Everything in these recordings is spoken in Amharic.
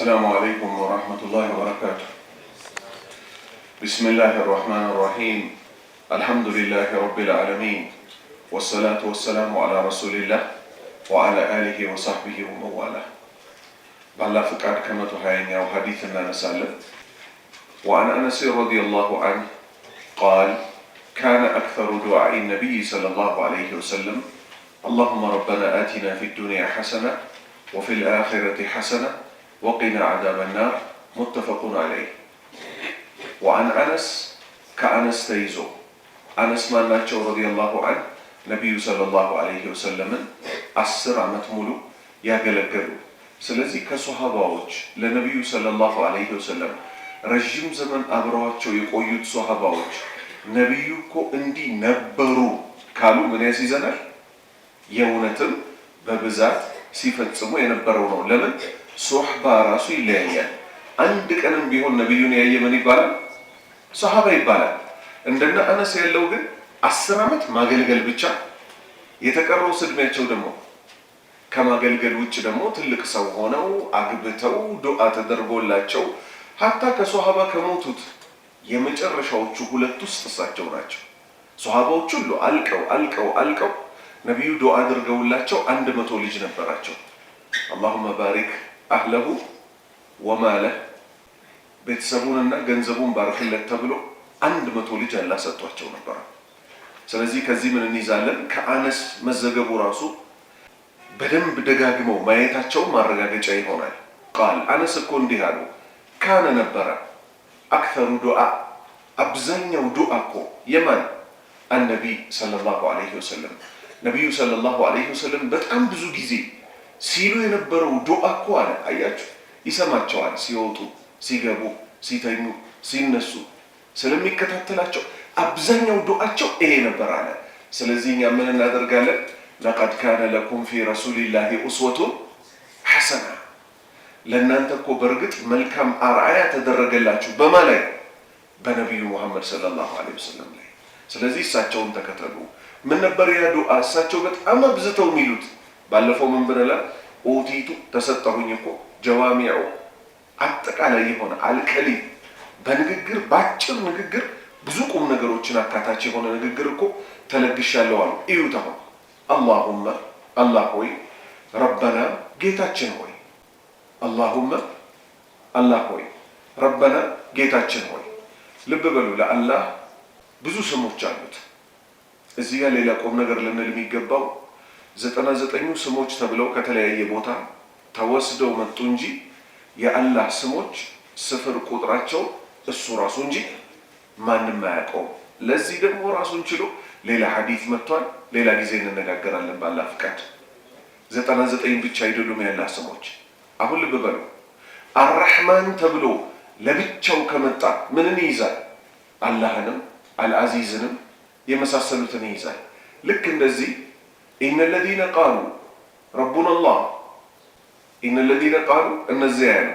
السلام عليكم ورحمة الله وبركاته. بسم الله الرحمن الرحيم. الحمد لله رب العالمين، والصلاة والسلام على رسول الله وعلى آله وصحبه ومن والاه. بالله فقد كما تهاين أو حديثنا نسأل. وعن أنس رضي الله عنه قال: كان أكثر دعاء النبي صلى الله عليه وسلم: اللهم ربنا آتنا في الدنيا حسنة وفي الآخرة حسنة وقنا عذاب النار. متفق عليه. وعن أنس كأنس تيزو أنس ما ناتشو رضي الله عنه نبي صلى الله عليه وسلم 10 ዓመት ሙሉ ያገለገሉ። ስለዚህ ከሷሃባዎች ለነብዩ ሰለላሁ ዐለይሂ ወሰለም ረጅም ዘመን አብረዋቸው የቆዩት ሷሃባዎች ነብዩ እኮ እንዲህ ነበሩ ካሉ ምን ያስይዘናል? የእውነትም በብዛት ሲፈጽሙ የነበረው ነው። ለምን ሷህባ ራሱ ይለያያል። አንድ ቀንም ቢሆን ነብዩን ያየ ምን ይባላል? ሷሃባ ይባላል። እንደና አነስ ያለው ግን 10 ዓመት ማገልገል ብቻ፣ የተቀረው እድሜያቸው ደግሞ ከማገልገል ውጭ ደግሞ ትልቅ ሰው ሆነው አግብተው ዱዓ ተደርጎላቸው ሀታ ከሷሃባ ከሞቱት የመጨረሻዎቹ ሁለት ውስጥ እሳቸው ናቸው። ሷሃባዎቹ ሁሉ አልቀው ነብዩ ዱዓ አድርገውላቸው 100 ልጅ ነበራቸው። اللهم بارك اهله وماله ቤተሰቡንና ገንዘቡን ባርክለት ተብሎ 100 ልጅ አላህ ሰጥቷቸው ነበር። ስለዚህ ከዚህ ምን እንይዛለን? ከአነስ መዘገቡ ራሱ በደንብ ደጋግመው ማየታቸው ማረጋገጫ ይሆናል። ቃል አነስ እኮ እንዲህ አሉ፣ ካነ ነበረ አክተሩ ዱዓ፣ አብዛኛው ዱዓ እኮ የማን? አንነቢ ሰለላሁ ዐለይሂ ወሰለም። ነብዩ ሰለላሁ ዐለይሂ ወሰለም በጣም ብዙ ጊዜ ሲሉ የነበረው ዱዓ እኮ አለ። አያችሁ፣ ይሰማቸዋል ሲወጡ፣ ሲገቡ፣ ሲተኙ፣ ሲነሱ ስለሚከታተላቸው አብዛኛው ዱዓቸው ይሄ ነበር አለ። ስለዚህ እኛ ምን እናደርጋለን? لقد كان لكم في رسول الله أسوة حسنة። ለእናንተ እኮ በርግጥ መልካም አርአያ ተደረገላችሁ በማለት በነብዩ መሐመድ ሰለላሁ ዐለይሂ ወሰለም ላይ። ስለዚህ እሳቸውን ተከተሉ። ምን ነበር ያ ዱዓ? እሳቸው በጣም አብዝተው የሚሉት ባለፈው ምን ብለናል? ኦቲቱ ተሰጠሁኝ እኮ ጀዋሚዑ፣ አጠቃላይ የሆነ አልከሊ፣ በንግግር ባጭር ንግግር ብዙ ቁም ነገሮችን አካታች የሆነ ንግግር እኮ ተለግሻለሁ አሉ። እዩታው اللهم الله ሆይ፣ ረበና ጌታችን ሆይ፣ اللهم الله ሆይ፣ ረበና ጌታችን ሆይ። ልብ በሉ፣ ለአላህ ብዙ ስሞች አሉት። እዚህ ጋር ሌላ ቁም ነገር ልንል የሚገባው 99ኙ ስሞች ተብለው ከተለያየ ቦታ ተወስደው መጡ እንጂ የአላህ ስሞች ስፍር ቁጥራቸው እሱ ራሱ እንጂ ማንም አያውቀውም። ለዚህ ደግሞ ራሱን ችሎ ሌላ ሐዲስ መጥቷል። ሌላ ጊዜ እንነጋገራለን ባላህ ፍቃድ። 99 ብቻ አይደሉም የአላህ ስሞች። አሁን ልብ በሉ፣ አርራህማን ተብሎ ለብቻው ከመጣ ምንን ይይዛል? አላህንም አልዓዚዝንም የመሳሰሉትን ይይዛል። ልክ እንደዚህ ኢነ الذين قالوا ربنا الله ኢነ الذين قالوا እነዚያ ያሉ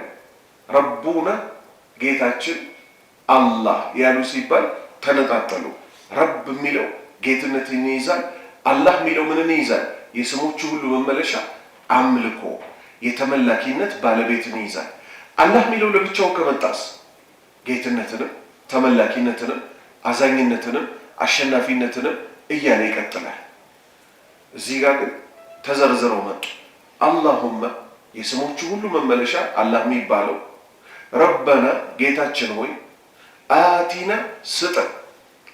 ረቡና ጌታችን አላህ ያሉ ሲባል ተነጣጠሉ። ረብ የሚለው ጌትነትን ይይዛል። አላህ የሚለው ምንን ይይዛል? የስሞቹ ሁሉ መመለሻ አምልኮ፣ የተመላኪነት ባለቤትን ይይዛል። አላህ የሚለው ለብቻው ከመጣስ ጌትነትንም ተመላኪነትንም አዛኝነትንም አሸናፊነትንም እያለ ይቀጥላል። እዚህ ጋር ግን ተዘርዝረው መጡ። አላሁመ የስሞቹ ሁሉ መመለሻ አላህ የሚባለው፣ ረበና ጌታችን ሆይ፣ አቲና ስጠን።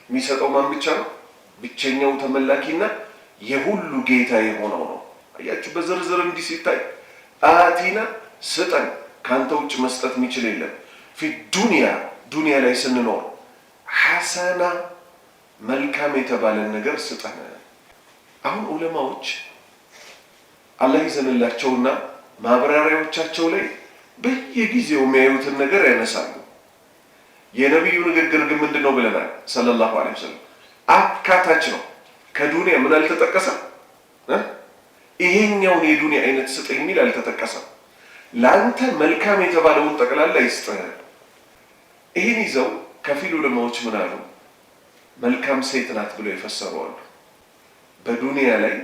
የሚሰጠው ማን ብቻ ነው? ብቸኛው ተመላኪና የሁሉ ጌታ የሆነው ነው። አያችሁ፣ በዝርዝር እንዲህ ሲታይ አቲና ስጠን፣ ካንተ ውጭ መስጠት የሚችል የለም። ፊ ዱንያ ላይ ስንኖር ሐሰና መልካም የተባለን ነገር ስጠን። አሁን ዑለማዎች አላህ ይዘንላቸውና ማብራሪያዎቻቸው ላይ በየጊዜው የሚያዩትን ነገር ያነሳሉ። የነብዩ ንግግር ግን ምንድነው ብለናል? ሰለላሁ ዐለይሂ ወሰለም አካታች ነው። ከዱንያ ምን አልተጠቀሰም? ይሄኛውን የዱንያ አይነት ስጠኝ የሚል አልተጠቀሰም። ላንተ መልካም የተባለውን ጠቅላላ ይስጥህ። ይሄን ይዘው ከፊል ዑለማዎች ምን አሉ? መልካም ሴት ናት ብለው የፈሰሩ አሉ። በዱንያ ላይ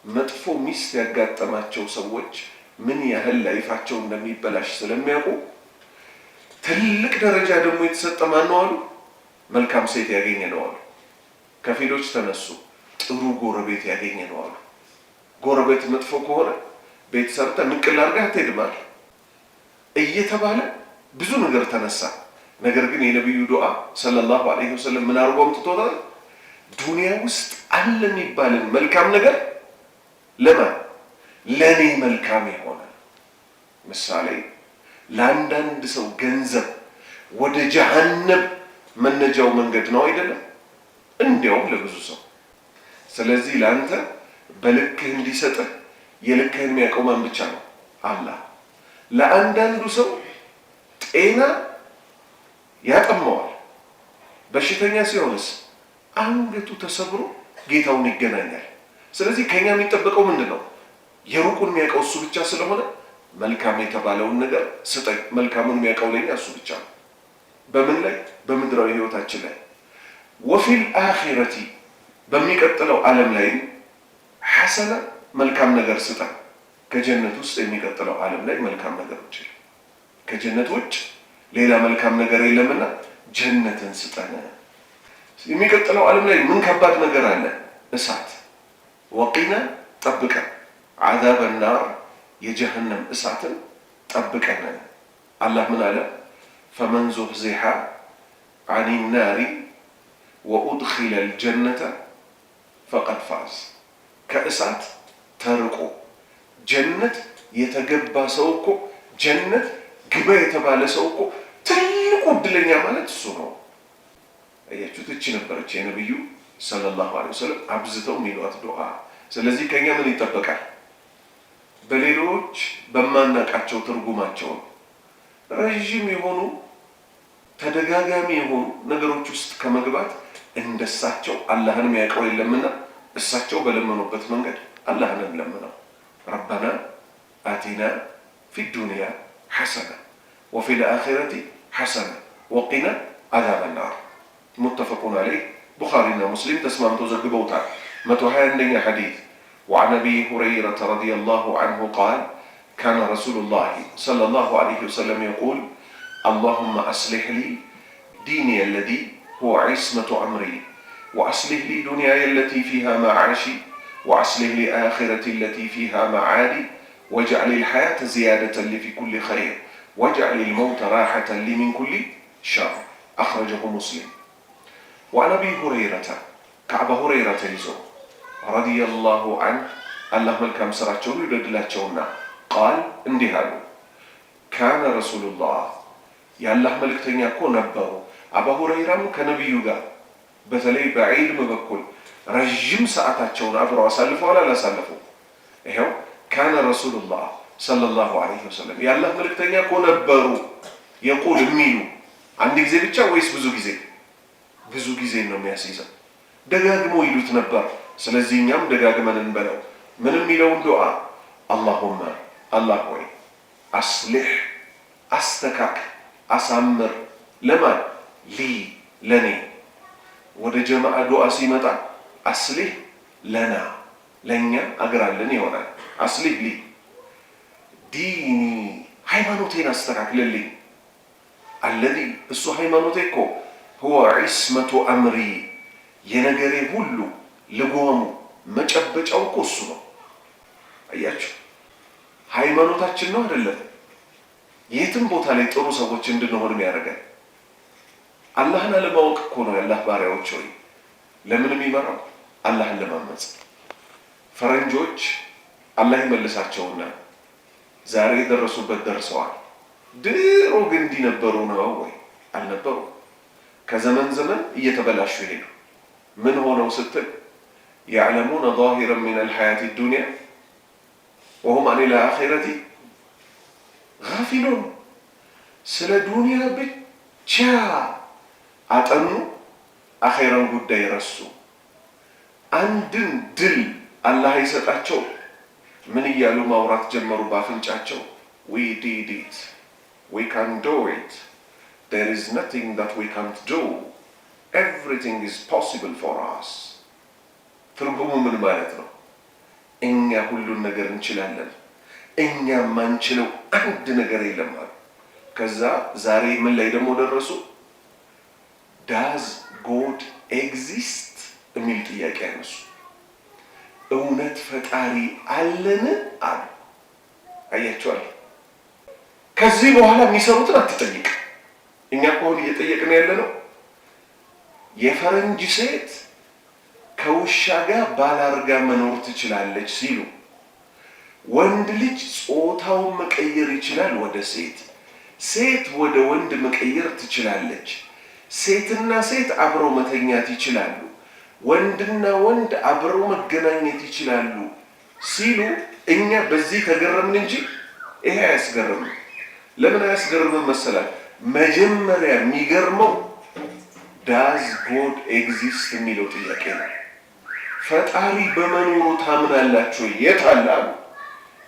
መጥፎ ሚስት ያጋጠማቸው ሰዎች ምን ያህል ላይፋቸው እንደሚበላሽ ስለሚያውቁ ትልቅ ደረጃ ደግሞ የተሰጠ ማን ነው አሉ? መልካም ሴት ያገኘ ነው አሉ። ከፊሎች ተነሱ፣ ጥሩ ጎረቤት ያገኘ ነው አሉ። ጎረቤት መጥፎ ከሆነ ቤት ሰርተህ ንቅል አድርገህ አትሄድም እየተባለ ብዙ ነገር ተነሳ። ነገር ግን የነብዩ ዱዓ ሰለላሁ ዐለይሂ ወሰለም ምን አርጎ አምጥቶታል? ዱንያ ውስጥ አለ የሚባልን መልካም ነገር ለኔ መልካም የሆነ ምሳሌ ለአንዳንድ ሰው ገንዘብ ወደ ጀሃነም መነጃው መንገድ ነው አይደለም? እንዲያውም ለብዙ ሰው። ስለዚህ ለአንተ በልክህ እንዲሰጥህ የልክህን የሚያውቀው ማን ብቻ ነው? አላህ። ለአንዳንዱ ሰው ጤና ያጠመዋል። በሽተኛ ሲሆንስ አንገቱ ተሰብሮ ጌታውን ይገናኛል። ስለዚህ ከኛ የሚጠበቀው ምንድን ነው? የሩቁን የሚያውቀው እሱ ብቻ ስለሆነ መልካም የተባለውን ነገር ስጠኝ። መልካሙን የሚያውቀው ለኛ እሱ ብቻ ነው። በምን ላይ? በምድራዊ ህይወታችን ላይ። ወፊል አኺረቲ በሚቀጥለው ዓለም ላይ ሐሰና መልካም ነገር ስጠን። ከጀነት ውስጥ የሚቀጥለው ዓለም ላይ መልካም ነገሮች የለም። ከጀነት ውጭ ሌላ መልካም ነገር የለምና ጀነትን ስጠን። የሚቀጥለው ዓለም ላይ ምን ከባድ ነገር አለ? እሳት። ወቂና ጠብቀን፣ ዓዛበ ናር የጀሃነም እሳትን ጠብቀን። አላህ ምን አለ? ፈመን ዙህዚሐ አኒ ናሪ ወኡድኺለ አልጀነተ ፈቀድ ፋዝ። ከእሳት ተርቆ ጀነት የተገባ ሰው እኮ ጀነት ግባ የተባለ ሰው እኮ ትልቁ እድለኛ ማለት እሱ ነው። አያችሁት? እቺ ነበረች የነብዩ ሰለላሁ ዐለይሂ ወሰለም አብዝተው የሚሏት ዱዓ። ስለዚህ ከኛ ምን ይጠበቃል? በሌሎች በማናቃቸው ትርጉማቸው ረጅም የሆኑ ተደጋጋሚ የሆኑ ነገሮች ውስጥ ከመግባት እንደሳቸው አላህን የሚያውቀው የለምና እሳቸው በለመኑበት መንገድ አላህን እንለምነው። ረበና አቲና ፊ ዱንያ ሐሰና ወፊ ልአኺረቲ ሐሰና ወቂና አዛበ ናር። ሙተፈቁን ዐለይህ ቡኻሪና ሙስሊም ተስማምተው ዘግበውታል። 121ኛ ሐዲስ وعن أبي هريرة رضي الله عنه قال كان رسول الله صلى الله عليه وسلم يقول اللهم أصلح لي ديني الذي هو عصمة أمري وأصلح لي دنياي التي فيها معاشي وأصلح لي آخرتي التي فيها معادي واجعل الحياة زيادة لي في كل خير واجعل الموت راحة لي من كل شر. أخرجه مسلم. وعن أبي هريرة كعب هريرة يزور رضي الله عنه الله ملكم سراتشون يدلاتشونا قال اندهالو كان رسول الله يا الله ملكتني أكون نبهو أبا هريرة كنبيو قال بتلي بعلم بكل رجم ساعتاتشون أبرو أسلفوا ولا لا سلفوا إيهو كان رسول الله صلى الله عليه وسلم يا الله ملكتني أكون نبهو يقول ميلو عندك زي بيتشا ويس بزو جزي إنه مياسيزا دقاقمو يلو تنبر. ስለዚህ እኛም ደጋግመን እንበለው። ምን የሚለውን ዱዓ? አላሁመ አላህ ሆይ አስሊሕ አስተካክ አሳምር። ለማን? ሊ ለኔ። ወደ ጀማዓ ዱዓ ሲመጣ አስሊሕ ለና ለኛ አገራለን ይሆናል። አስሊሕ ሊ ዲኒ ሃይማኖቴን አስተካክልልኝ። አለዚ እሱ ሃይማኖቴ እኮ ሁወ ዒስመቱ አምሪ የነገሬ ሁሉ ልጓሙ መጨበጫው እኮ እሱ ነው። አያችሁ ሃይማኖታችን ነው አይደለም? የትም ቦታ ላይ ጥሩ ሰዎች እንድንሆን የሚያደርገን አላህን አለማወቅ እኮ ነው። የአላህ ባሪያዎች ሆይ ለምን የሚመራው? አላህን ለማመጽ። ፈረንጆች አላህ ይመልሳቸውና ዛሬ የደረሱበት ደርሰዋል። ድሮ ግን እንዲህ ነበሩ ነው ወይ? አልነበሩ። ከዘመን ዘመን እየተበላሹ ይሄዱ። ምን ሆነው ስትል يعلمون ظاهرا من الحياة الدنيا وهم عن الآخرة غافلون. ስለ ዱንያ ብቻ አጠኑ፣ አኼራን ጉዳይ ረሱ። አንድን ድል አላህ ይሰጣቸው ምን እያሉ ማውራት ጀመሩ ባፍንጫቸው? we did it, we can do it, there is nothing that we can't do, everything is possible for us. ትርጉሙ ምን ማለት ነው? እኛ ሁሉን ነገር እንችላለን፣ እኛ ማንችለው አንድ ነገር የለም አሉ። ከዛ ዛሬ ምን ላይ ደግሞ ደረሱ? ዳዝ ጎድ ኤግዚስት የሚል ጥያቄ ያነሱ። እውነት ፈጣሪ አለን አሉ። አያቸዋል። ከዚህ በኋላ የሚሰሩትን አትጠይቅ። እኛ ከሆነ እየጠየቅን ያለ ነው። የፈረንጅ ሴት ከውሻ ጋር ባላርጋ መኖር ትችላለች ሲሉ፣ ወንድ ልጅ ጾታውን መቀየር ይችላል ወደ ሴት፣ ሴት ወደ ወንድ መቀየር ትችላለች፣ ሴትና ሴት አብረው መተኛት ይችላሉ፣ ወንድና ወንድ አብረው መገናኘት ይችላሉ ሲሉ እኛ በዚህ ተገረምን እንጂ ይሄ አያስገርምም። ለምን አያስገርምም መሰላል? መጀመሪያ የሚገርመው ዳዝ ጎድ ኤግዚስት የሚለው ጥያቄ ነው። ፈጣሪ በመኖሩ ታምናላችሁ? የት አለ አሉ።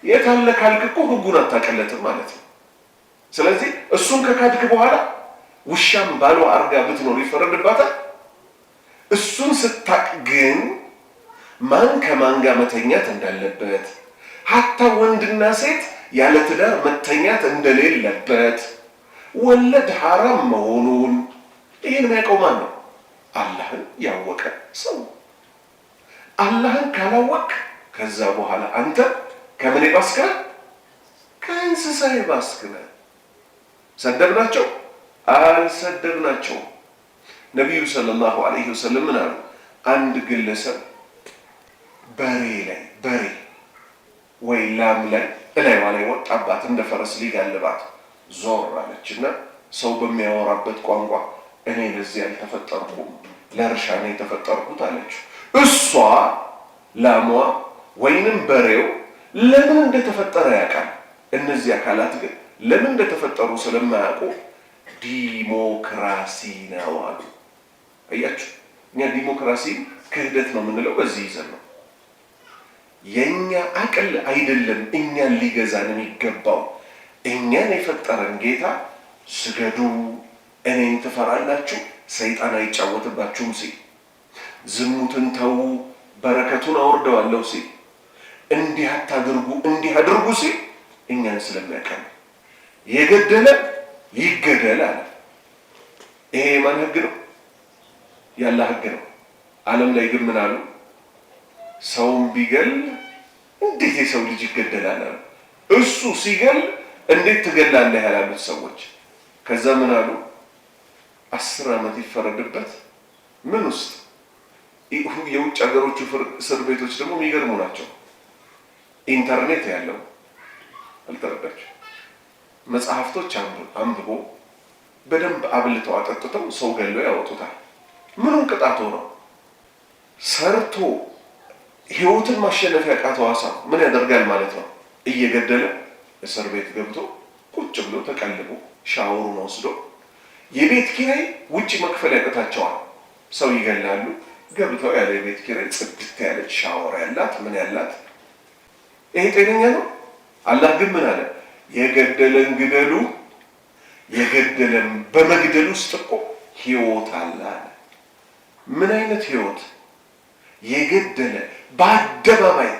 የት አለ ካልክ እኮ ህጉን አታቀለጥም ማለት ነው። ስለዚህ እሱን ከካድክ በኋላ ውሻም ባሏ አርጋ ብትኖር ይፈረድባታል። እሱን ስታቅ ግን ማን ከማን ጋር መተኛት እንዳለበት፣ ሀታ ወንድና ሴት ያለ ትዳር መተኛት እንደሌለበት፣ ወለድ ሐራም መሆኑን ይህን የሚያውቀው ማን ነው? አላህን ያወቀ ሰው። አላህን ካላወቅ ከዛ በኋላ አንተ ከምን ባስክነ? ከእንስሳ ባስክነ። ሰደብናቸው? አልሰደብናቸው። ነቢዩ ሰለላሁ ዐለይሂ ወሰለም ምን አሉ? አንድ ግለሰብ በሬ ወይ ላም ላይ እላይዋ ላይ ወጣባት፣ እንደ ፈረስ ሊጋልባት ዞር አለችና ሰው በሚያወራበት ቋንቋ እኔ ለዚህ አልተፈጠርኩም ለእርሻ ነው የተፈጠርኩት አለች። እሷ ላሟ ወይንም በሬው ለምን እንደተፈጠረ ያውቃል። እነዚህ አካላት ግን ለምን እንደተፈጠሩ ስለማያውቁ ዲሞክራሲ ነው አሉ። አያችሁ፣ እኛ ዲሞክራሲ ክህደት ነው የምንለው በዚህ ይዘን ነው። የኛ አቅል አይደለም እኛን ሊገዛን የሚገባው። እኛን የፈጠረን ጌታ ስገዱ፣ እኔን ትፈራላችሁ፣ ሰይጣን አይጫወትባችሁም ሲል፣ ዝሙትን ተዉ፣ በረከቱን አወርደዋለሁ ሲል፣ እንዲህ አታድርጉ፣ እንዲህ አድርጉ ሲል እኛን ስለሚያቀም የገደለ ይገደል አለ። ይሄ የማን ህግ ነው? ያለ ህግ ነው። ዓለም ላይ ግን ምን አሉ? ሰውን ቢገል እንዴት የሰው ልጅ ይገደላል አሉ። እሱ ሲገል እንዴት ትገላለህ ያላሉት ሰዎች። ከዛ ምን አሉ? 10 ዓመት ይፈረድበት። ምን ውስጥ? የውጭ ሀገሮቹ እስር ቤቶች ደግሞ የሚገርሙ ናቸው። ኢንተርኔት ያለው አልተረዳችሁ፣ መጽሐፍቶች አንብቦ በደንብ አብልተው አጠጥተው ሰው ገለው ያወጡታል። ምኑን ቅጣቱ ነው? ሰርቶ ህይወትን ማሸነፍ ያቃተው አሳ ምን ያደርጋል ማለት ነው? እየገደለ እስር ቤት ገብቶ ቁጭ ብሎ ተቀልቦ ሻወሩን ወስዶ የቤት ኪራይ ውጭ መክፈል ያቅታቸዋል። ሰው ይገላሉ፣ ገብተው ያለ የቤት ኪራይ ጽድት ያለች ሻወር ያላት ምን ያላት። ይሄ ጤነኛ ነው? አላህ ግን ምን አለ? የገደለን ግደሉ፣ የገደለን በመግደል ውስጥ እኮ ህይወት አለ አለ። ምን አይነት ህይወት? የገደለ በአደባባይ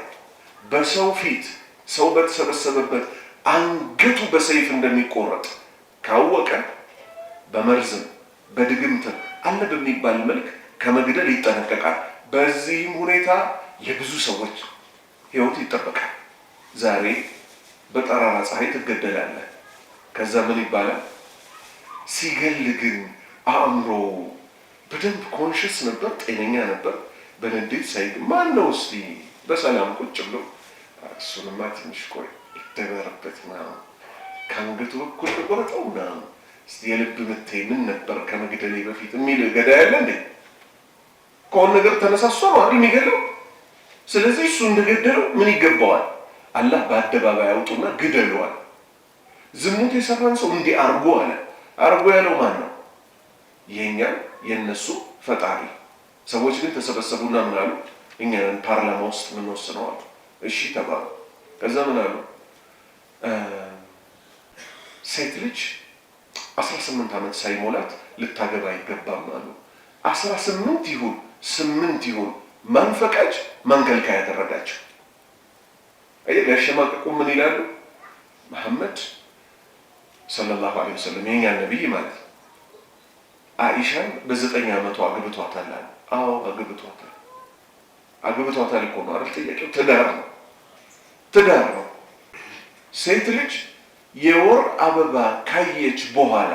በሰው ፊት ሰው በተሰበሰበበት አንገቱ በሰይፍ እንደሚቆረጥ ካወቀ በመርዝም በድግምትም አለ በሚባል መልክ ከመግደል ይጠነቀቃል። በዚህም ሁኔታ የብዙ ሰዎች ህይወት ይጠበቃል። ዛሬ በጠራራ ፀሐይ ትገደላለህ። ከዛ ምን ይባላል? ሲገል ግን አእምሮ በደንብ ኮንሽስ ነበር፣ ጤነኛ ነበር። በንዴት ሳይግ ማን ነው እስቲ በሰላም ቁጭ ብሎ እሱንማ ትንሽ ቆይ ይደበርበት ምናምን ከአንገቱ በኩል ተቆረጠው ምናምን እስቲ የልብ ምቴ ምን ነበር ከመግደሌ በፊት የሚል ገዳይ ያለ እንዴ? ከሆነ ነገር ተነሳሶ ነው አይደል የሚገለው። ስለዚህ እሱ እንደገደለው ምን ይገባዋል? አላህ በአደባባይ አውጡና ግደሏል። ዝሙት የሰራን ሰው እንዲህ አርጎ አለ። አርጎ ያለው ማን ነው? የኛ የነሱ ፈጣሪ። ሰዎች ግን ተሰበሰቡና ምን አሉ? እኛን ፓርላማ ውስጥ ምን ወስነዋል? እሺ ተባሉ። ከዛ ምን አሉ? ሴት ልጅ 18 ዓመት ሳይሞላት ልታገባ አይገባም አሉ። 18 ይሁን 8 ይሁን ማን ፈቃጅ ማን ከልካይ ያደረጋቸው? አይ ያሸማቀቁ ምን ይላሉ? መሐመድ ሰለላሁ ዐለይሂ ወሰለም የኛ ነብይ ማለት አይሻን በ9 ዓመቷ አግብቷታል። አዎ አግብቷታል እኮ ነው አይደል? ጥያቄው ትዳር ነው። ሴት ልጅ የወር አበባ ካየች በኋላ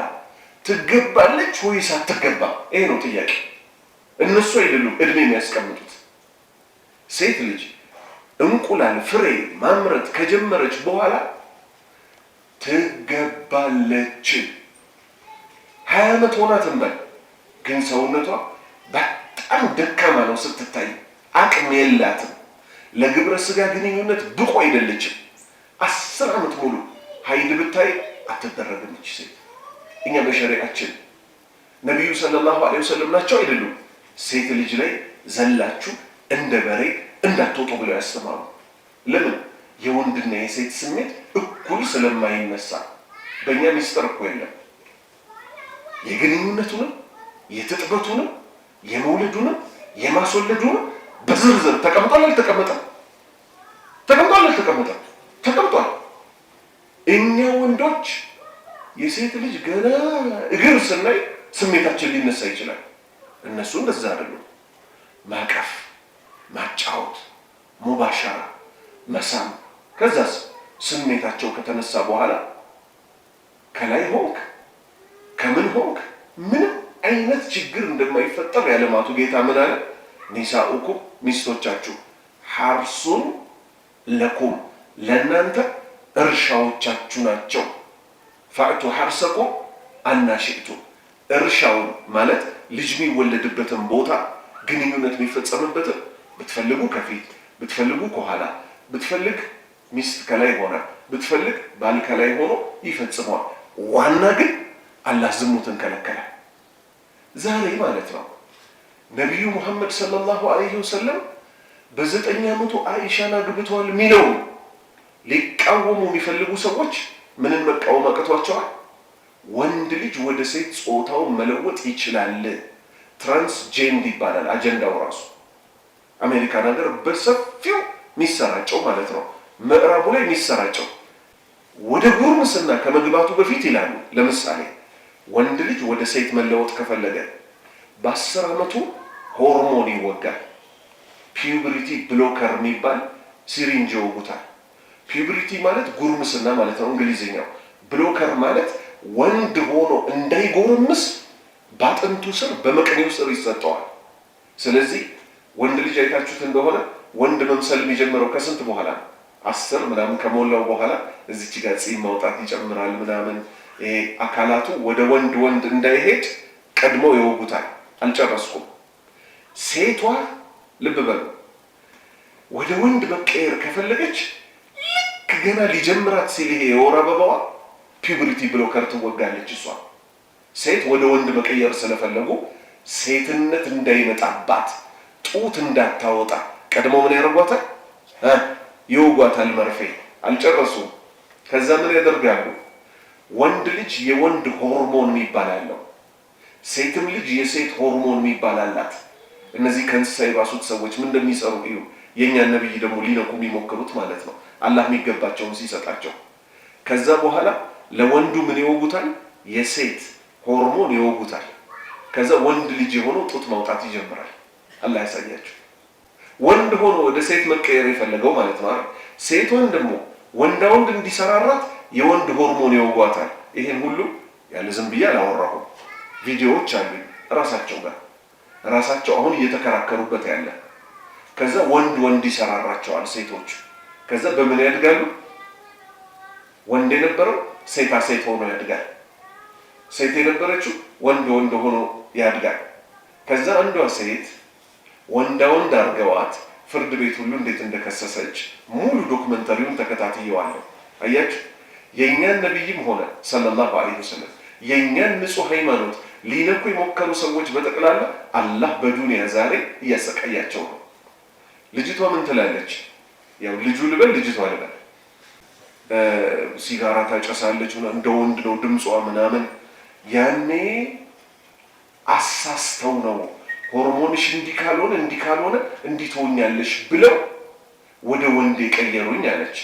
ትገባለች ወይስ አትገባም? ይሄ ነው ጥያቄ። እነሱ አይደሉም እድሜ የሚያስቀምጡት። ሴት ልጅ እንቁላል ፍሬ ማምረት ከጀመረች በኋላ ትገባለች። 20 ዓመት ሆናት እንበል፣ ግን ሰውነቷ በጣም ደካማ ነው ስትታይ፣ አቅም የላትም። ለግብረ ስጋ ግንኙነት ብቁ አይደለችም። 10 ዓመት ሙሉ ሀይድ ብታይ አትደረግም እቺ ሴት። እኛ በሸሪዓችን ነቢዩ ሰለላሁ ዐለይሂ ወሰለም ናቸው አይደሉም ሴት ልጅ ላይ ዘላችሁ እንደ በሬ እንዳትወጡ ብለው ያስተማሩ። ለምን? የወንድና የሴት ስሜት እኩል ስለማይነሳ። በእኛ ሚስጥር እኮ የለም። የግንኙነቱንም የትጥበቱንም የመውለዱንም የማስወለዱንም በዝርዝር ተቀምጧል። አልተቀመጠም? ተቀምጧል። እኛ ወንዶች የሴት ልጅ ገና እግር ስናይ ስሜታችን ሊነሳ ይችላል። እነሱ እንደዛ አይደሉም። ማቀፍ፣ ማጫወት፣ ሙባሻራ፣ መሳም፣ ከዛስ ስሜታቸው ከተነሳ በኋላ ከላይ ሆንክ ከምን ሆንክ ምንም አይነት ችግር እንደማይፈጠር ያለማቱ ጌታ ምን አለ? ኒሳኡኩም ሚስቶቻችሁ ሐርሱን ለኩም ለእናንተ እርሻዎቻችሁ ናቸው። ፈእቱ ሐርሰኩም አናሽእቱ እርሻውን ማለት ልጅ የሚወለድበትን ቦታ ግንኙነት የሚፈጸምበትን ብትፈልጉ ከፊት ብትፈልጉ ከኋላ ብትፈልግ ሚስት ከላይ ሆና ብትፈልግ ባል ከላይ ሆኖ ይፈጽመዋል። ዋና ግን አላህ ዝሙትን ከለከለ። ዛሬ ማለት ነው ነቢዩ ሙሐመድ ሰለላሁ ዐለይሂ ወሰለም በ9 ዓመቱ አይሻን አግብተዋል የሚለው ሊቃወሙ የሚፈልጉ ሰዎች ምንን መቃወም አቅቷቸዋል? ወንድ ልጅ ወደ ሴት ጾታውን መለወጥ ይችላል። ትራንስጀንድ ይባላል አጀንዳው ራሱ። አሜሪካን ሀገር በሰፊው የሚሰራጨው ማለት ነው፣ ምዕራቡ ላይ የሚሰራጨው ወደ ጉርምስና ከመግባቱ በፊት ይላሉ። ለምሳሌ ወንድ ልጅ ወደ ሴት መለወጥ ከፈለገ በ10 ዓመቱ ሆርሞን ይወጋል። ፒዩብሪቲ ብሎከር የሚባል ሲሪንጅ ይወጉታል። ፒዩብሪቲ ማለት ጉርምስና ማለት ነው እንግሊዝኛው። ብሎከር ማለት ወንድ ሆኖ እንዳይጎረምስ ባጥንቱ ስር በመቅኔው ስር ይሰጠዋል። ስለዚህ ወንድ ልጅ አይታችሁት እንደሆነ ወንድ መምሰል የሚጀምረው ከስንት በኋላ? 10 ምናምን ከሞላው በኋላ እዚች ጋር ፂም ማውጣት ይጨምራል ምናምን። ይሄ አካላቱ ወደ ወንድ እንዳይሄድ ቀድሞ ይወጉታል። አልጨረስኩም። ሴቷ ልብ በሉ ወደ ወንድ መቀየር ከፈለገች ልክ ገና ሊጀምራት ሲል ይሄ የወር አበባዋ ፒዩብሪቲ ብሎከር ትወጋለች። እሷ ሴት ወደ ወንድ መቀየር ስለፈለጉ ሴትነት እንዳይመጣባት ጡት እንዳታወጣ ቀድሞ ምን ያደርጓታል? ይወጓታል መርፌ። አልጨረሱም። ከዛ ምን ያደርጋሉ? ወንድ ልጅ የወንድ ሆርሞን የሚባል አለው፣ ሴትም ልጅ የሴት ሆርሞን የሚባል አላት። እነዚህ ከእንስሳ የባሱት ሰዎች ምን እንደሚሰሩ እዩ። የእኛን ነብይ ደግሞ ሊነኩ የሚሞክሩት ማለት ነው፣ አላህ የሚገባቸውን ሲሰጣቸው። ከዛ በኋላ ለወንዱ ምን ይወጉታል? የሴት ሆርሞን ይወጉታል። ከዛ ወንድ ልጅ የሆነው ጡት ማውጣት ይጀምራል። አላህ ያሳያችሁ። ወንድ ሆኖ ወደ ሴት መቀየር የፈለገው ማለት ነው። ሴቷን ደግሞ ወንዳ ወንድ እንዲሰራራት የወንድ ሆርሞን ይወጓታል። ይሄን ሁሉ ያለ ዝም ብዬ አላወራሁም። ቪዲዮዎች አሉኝ ራሳቸው አሁን እየተከራከሩበት ያለ። ከዛ ወንድ ይሰራራቸዋል ሴቶች። ከዛ በምን ያድጋሉ? ወንድ የነበረው ሴታ ሴት ሆኖ ያድጋል። ሴት የነበረችው ወንድ ሆኖ ያድጋል። ከዛ አንዷ ሴት ወንድ አርገዋት ፍርድ ቤት ሁሉ እንዴት እንደከሰሰች ሙሉ ዶክመንታሪውን ተከታትየዋለሁ። አያችሁ፣ የእኛን ነብይም ሆነ ሰለላሁ ዐለይሂ ወሰለም የእኛን ንጹህ ሃይማኖት ሊነኩ የሞከሩ ሰዎች በጠቅላላ አላህ በዱንያ ዛሬ እያሰቃያቸው ነው። ልጅቷ ምን ትላለች? ያው ልጅቷ ልበል ሲጋራ ታጨሳለች፣ እንደ ወንድ ነው ድምጿ ምናምን። ያኔ አሳስተው ነው ሆርሞንሽ እንዲህ ካልሆነ እንዲህ ትሆኛለሽ ብለው ወደ ወንድ የቀየሩኝ አለች።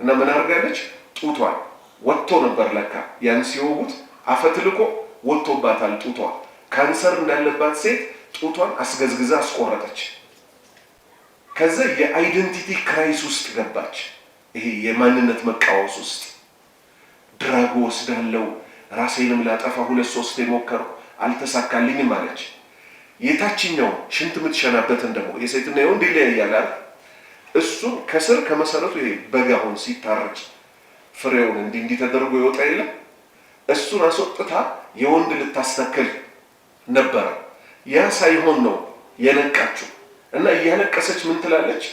እና ምን አድርጋለች? ጡቷን ወጥቶ ነበር ለካ ያን ሲወጉት አፈትልቆ ወጥቶባታል ጡቷ። ካንሰር እንዳለባት ሴት ጡቷን አስገዝግዛ አስቆረጠች። ከዛ የአይደንቲቲ ክራይስ ውስጥ ገባች። ይሄ የማንነት መቃወስ ውስጥ ድራግ ወስዳለው ራሴንም ላጠፋ 2-3 የሞከርኩ አልተሳካልኝም አለች። የታችኛው ሽንት የምትሸናበትን ደግሞ የሴትና የወንድ ይለያያል። እሱን ከስር ከመሰረቱ ይሄ በጋውን ሲታረጭ ፍሬውን እንዲህ ተደርጎ ይወጣ የለ እሱን አስወጥታ የወንድ ልታስተክል ነበር። ያ ሳይሆን ነው የነቃችው እና እያለቀሰች ምን ትላለች?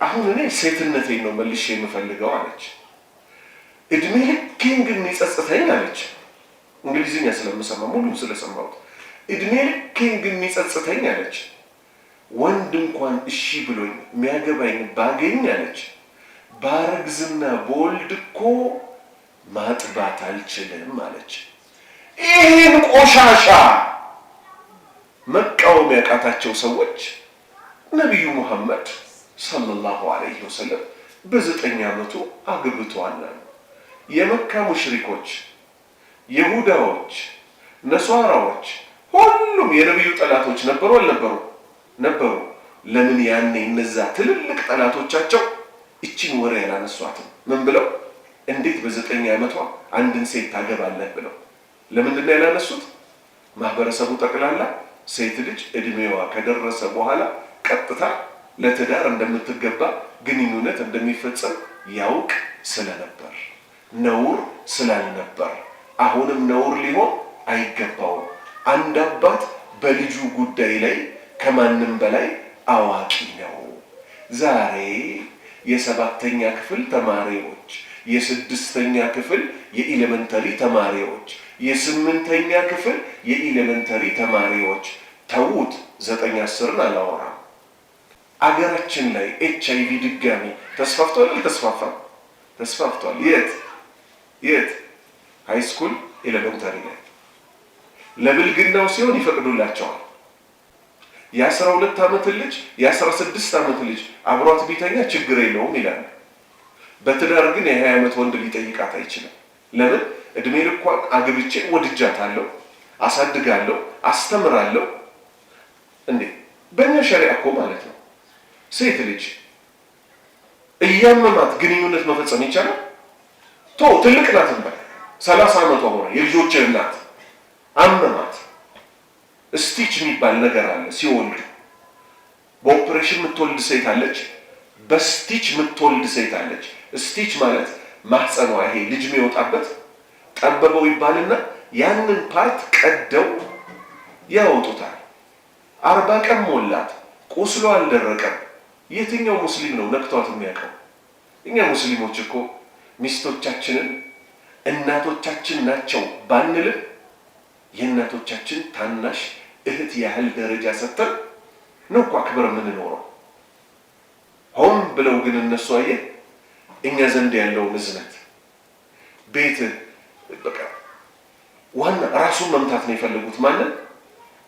አሁን እኔ ሴትነቴን ነው መልሼ የምፈልገው አለች። እድሜ ልኬን ግን የሚጸጽተኝ አለች። እንግሊዝኛ ስለምሰማ ሙሉም ስለሰማሁት እድሜ ልኬን ግን የሚጸጽተኝ አለች። ወንድ እንኳን እሺ ብሎኝ የሚያገባኝ ባገኝ አለች ባረግዝና በወልድ እኮ ማጥባት አልችልም አለች። ይህን ቆሻሻ መቃወም ያቃታቸው ሰዎች ነቢዩ ሙሐመድ ሰለላሁ ዐለይሂ ወሰለም በ9 ዓመቱ አግብተዋል። የመካ ሙሽሪኮች፣ ይሁዳዎች፣ ነሷራዎች ሁሉም የነቢዩ ጠላቶች ነበሩ አልነበሩ? ነበሩ። ለምን ያኔ እነዛ ትልልቅ ጠላቶቻቸው እቺን ወሬ ያላነሷትም? ምን ብለው እንዴት በ9 ዓመቷ አንድን ሴት ታገባለህ ብለው ለምንድን ነው ያላነሱት? ማህበረሰቡ ጠቅላላ ሴት ልጅ እድሜዋ ከደረሰ በኋላ ቀጥታ ለትዳር እንደምትገባ ግንኙነት እንደሚፈጸም ያውቅ ስለነበር ነውር ስላልነበር አሁንም ነውር ሊሆን አይገባውም። አንድ አባት በልጁ ጉዳይ ላይ ከማንም በላይ አዋቂ ነው። ዛሬ የ7ኛ ክፍል ተማሪዎች፣ የ6ኛ ክፍል የኤሌመንተሪ ተማሪዎች፣ የ8ኛ ክፍል የኤሌመንተሪ ተማሪዎች ተውት 9-10ን አላወራም። አገራችን ላይ HIV ድጋሚ ተስፋፍቷል አልተስፋፋም? ተስፋፍቷል። የት ሃይ ስኩል ኤሌመንተሪ ላይ ለብልግናው ሲሆን ይፈቅዱላቸዋል። የ12 ዓመት ልጅ የ16 ዓመት ልጅ አብሯት ቢተኛ ችግር የለውም ይላል። በትዳር ግን የ20 ዓመት ወንድ ሊጠይቃት አይችልም። ለምን? እድሜ ልኳን አግብቼ ወድጃታለሁ፣ አሳድጋለሁ፣ አስተምራለሁ። እንዴ በእኛ ሸሪዓ እኮ ማለት ነው ሴት ልጅ እያመማት ግንኙነት መፈጸም ይቻላል? ትልቅ ናት እንበል 30 ዓመቷ ሆነ የልጆች እናት አመማት። ስቲች የሚባል ነገር አለ ሲወልዱ። በኦፕሬሽን የምትወልድ ሴት አለች፣ በስቲች የምትወልድ ሴት አለች። ስቲች ማለት ማህፀኗ ይሄ ልጅ የሚወጣበት ጠበበው ይባልና ያንን ፓርት ቀደው ያወጡታል። 40 ቀን ሞላት፣ ቁስሎ አልደረቀም። የትኛው ሙስሊም ነው ነክቷት የሚያውቀው? እኛ ሙስሊሞች እኮ ሚስቶቻችንን እናቶቻችን ናቸው ባንልም የእናቶቻችን ታናሽ እህት ያህል ደረጃ ሰጥተን ነው እኮ አክብር የምንኖረው። ሆን ብለው ግን እነሱ አየህ እኛ ዘንድ ያለውን እዝነት ቤት በቃ ዋና ራሱን መምታት ነው የፈለጉት። ማንን?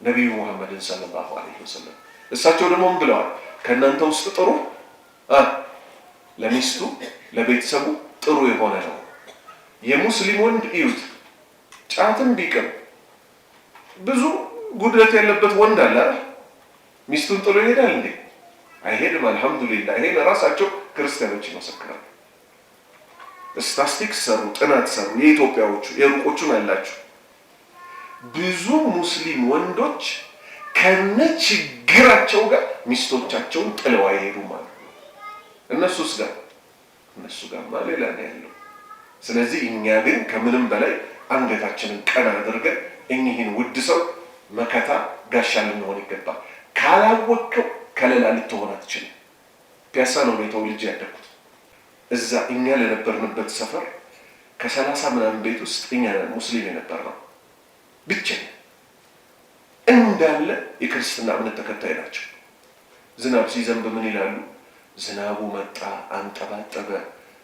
ነቢዩ ሙሐመድን ሰለላሁ ዐለይሂ ወሰለም። እሳቸው ደግሞ ምን ብለዋል? ከእናንተ ውስጥ ጥሩ ለሚስቱ ለቤተሰቡ ጥሩ የሆነ ነው። የሙስሊም ወንድ እዩት፣ ጫትም ቢቅም ብዙ ጉድለት ያለበት ወንድ አለ አይደል? ሚስቱን ጥሎ ይሄዳል እንዴ? አይሄድም። አልহামዱሊላህ። ይሄን ራሳቸው ክርስቲያኖች ይመሰክራሉ። ስታቲስቲክስ ሰሩ፣ ጥናት ሰሩ። የኢትዮጵያዎቹ የሩቆቹን አላችሁ። ብዙ ሙስሊም ወንዶች ከነችግራቸው ጋር ሚስቶቻቸውን ጥለው አይሄዱም ማለት ነው። እነሱ ጋርማ ሌላ ነው ያለው። ስለዚህ እኛ ግን ከምንም በላይ አንገታችንን ቀና አድርገን እኚህን ውድ ሰው መከታ ጋሻ ልንሆን ይገባል። ካላወቅከው ከለላ ልትሆን አትችልም። ፒያሳ ነው ተወልጄ ያደግኩት። እዛ እኛ ለነበርንበት ሰፈር ከ30 ምናምን ቤት ውስጥ እኛ ሙስሊም የነበርነው ብቸኛ እንዳለ የክርስትና እምነት ተከታይ ናቸው። ዝናብ ሲዘንብ ምን ይላሉ? ዝናቡ መጣ አንጠባጠበ፣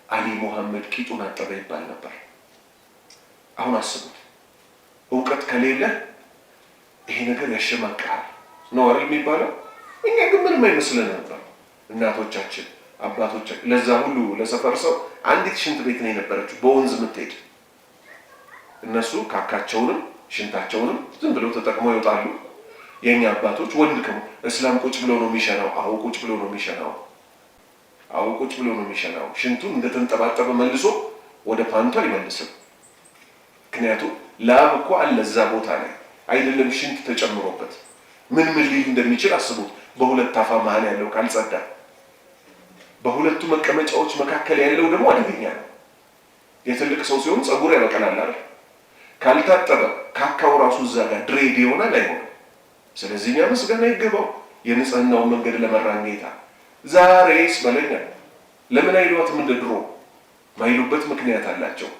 አሊ ሙሐመድ ቂጡን አጠበ ይባል ነበር። አሁን አስቡት፣ እውቀት ከሌለ ይሄ ነገር ያሸማቅቃል ነው አይደል የሚባለው? እኛ ግን ምንም አይመስለን ነበር። እናቶቻችን አባቶቻችን ለዛ ሁሉ ለሰፈር ሰው አንዲት ሽንት ቤት ነው የነበረችው በወንዝ የምትሄድ። እነሱ ካካቸውንም ሽንታቸውንም ዝም ብለው ተጠቅመው ይወጣሉ። የኛ አባቶች ወንድ ከሞ እስላም ቁጭ ብሎ ነው የሚሸናው። አዎ ቁጭ ብሎ ነው የሚሸናው። አዎ ቁጭ ብሎ ነው የሚሸናው። ሽንቱን እንደተንጠባጠበ መልሶ ወደ ፓንቱ አይመልስም። ምክንያቱም ላብ እኮ አለ እዛ ቦታ ላይ አይደለም ሽንት ተጨምሮበት ምን ሊል እንደሚችል አስቡት። በሁለት አፋ መሃል ያለው ካልጸዳ፣ በሁለቱ መቀመጫዎች መካከል ያለው ደግሞ አደገኛ ነው። የትልቅ ሰው ሲሆን ጸጉር ያበቀላል አይደል? ካልታጠበ ካካው ራሱ እዛ ጋር ድሬድ ይሆናል አይሆንም። ስለዚህ እኛ ምስጋና ይገባው የንጽህናውን መንገድ ለመራን ጌታ። ዛሬስ በለኛ ለምን አይሏትም እንደ ድሮ? ማይሉበት ምክንያት አላቸው።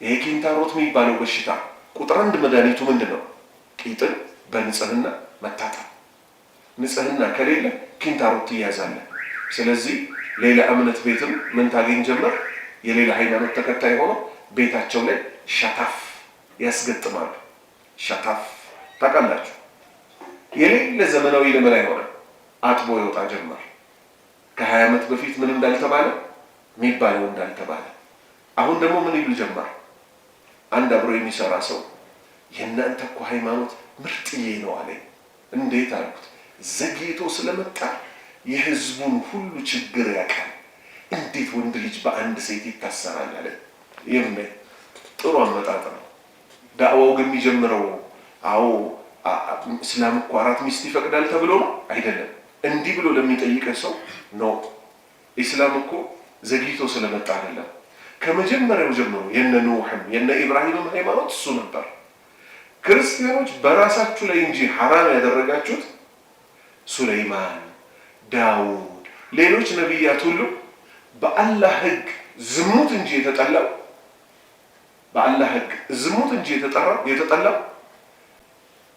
ይሄ ኪንታሮት የሚባለው በሽታ ቁጥር 1 መድኃኒቱ ምንድነው? ቂጥን በንጽህና መታጠብ። ንጽህና ከሌለ ኪንታሮት ትያዛለ። ስለዚህ ሌላ እምነት ቤትም ምን ታገኝ ጀመር? የሌላ ሃይማኖት ተከታይ ሆኖ ቤታቸው ላይ ሻታፍ ያስገጥማሉ። ሻታፍ ታውቃላችሁ? የሌለ ዘመናዊ ለምን አይሆንም? አጥቦ ይወጣ ጀመር። ከ20 ዓመት በፊት ምን እንዳልተባለ የሚባለው እንዳልተባለ አሁን ደግሞ ምን ይሉ ጀመር? አንድ አብሮ የሚሰራ ሰው የእናንተ እኮ ሃይማኖት ምርጥዬ ነው አለኝ። እንዴት አልኩት? ዘግይቶ ስለመጣ የህዝቡን ሁሉ ችግር ያውቃል። እንዴት ወንድ ልጅ በአንድ ሴት ይታሰራል አለ። ይሄም ጥሩ አመጣጥ ነው። ዳዕዋው ግን የሚጀምረው አዎ እስላም እኮ 4 ሚስት ይፈቅዳል ተብሎ ነው አይደለም። እንዲህ ብሎ ለሚጠይቀ ሰው ነው ኢስላም እኮ ዘግይቶ ስለመጣ አይደለም። ከመጀመሪያው ጀምሮ የነ ኑህም የነ ኢብራሂምም ሃይማኖት እሱ ነበር። ክርስቲያኖች በራሳችሁ ላይ እንጂ ሐራም ያደረጋችሁት ሱለይማን፣ ዳውድ፣ ሌሎች ነቢያት ሁሉ በአላህ ህግ ዝሙት እንጂ የተጠላው በአላህ ህግ ዝሙት እንጂ የተጠላው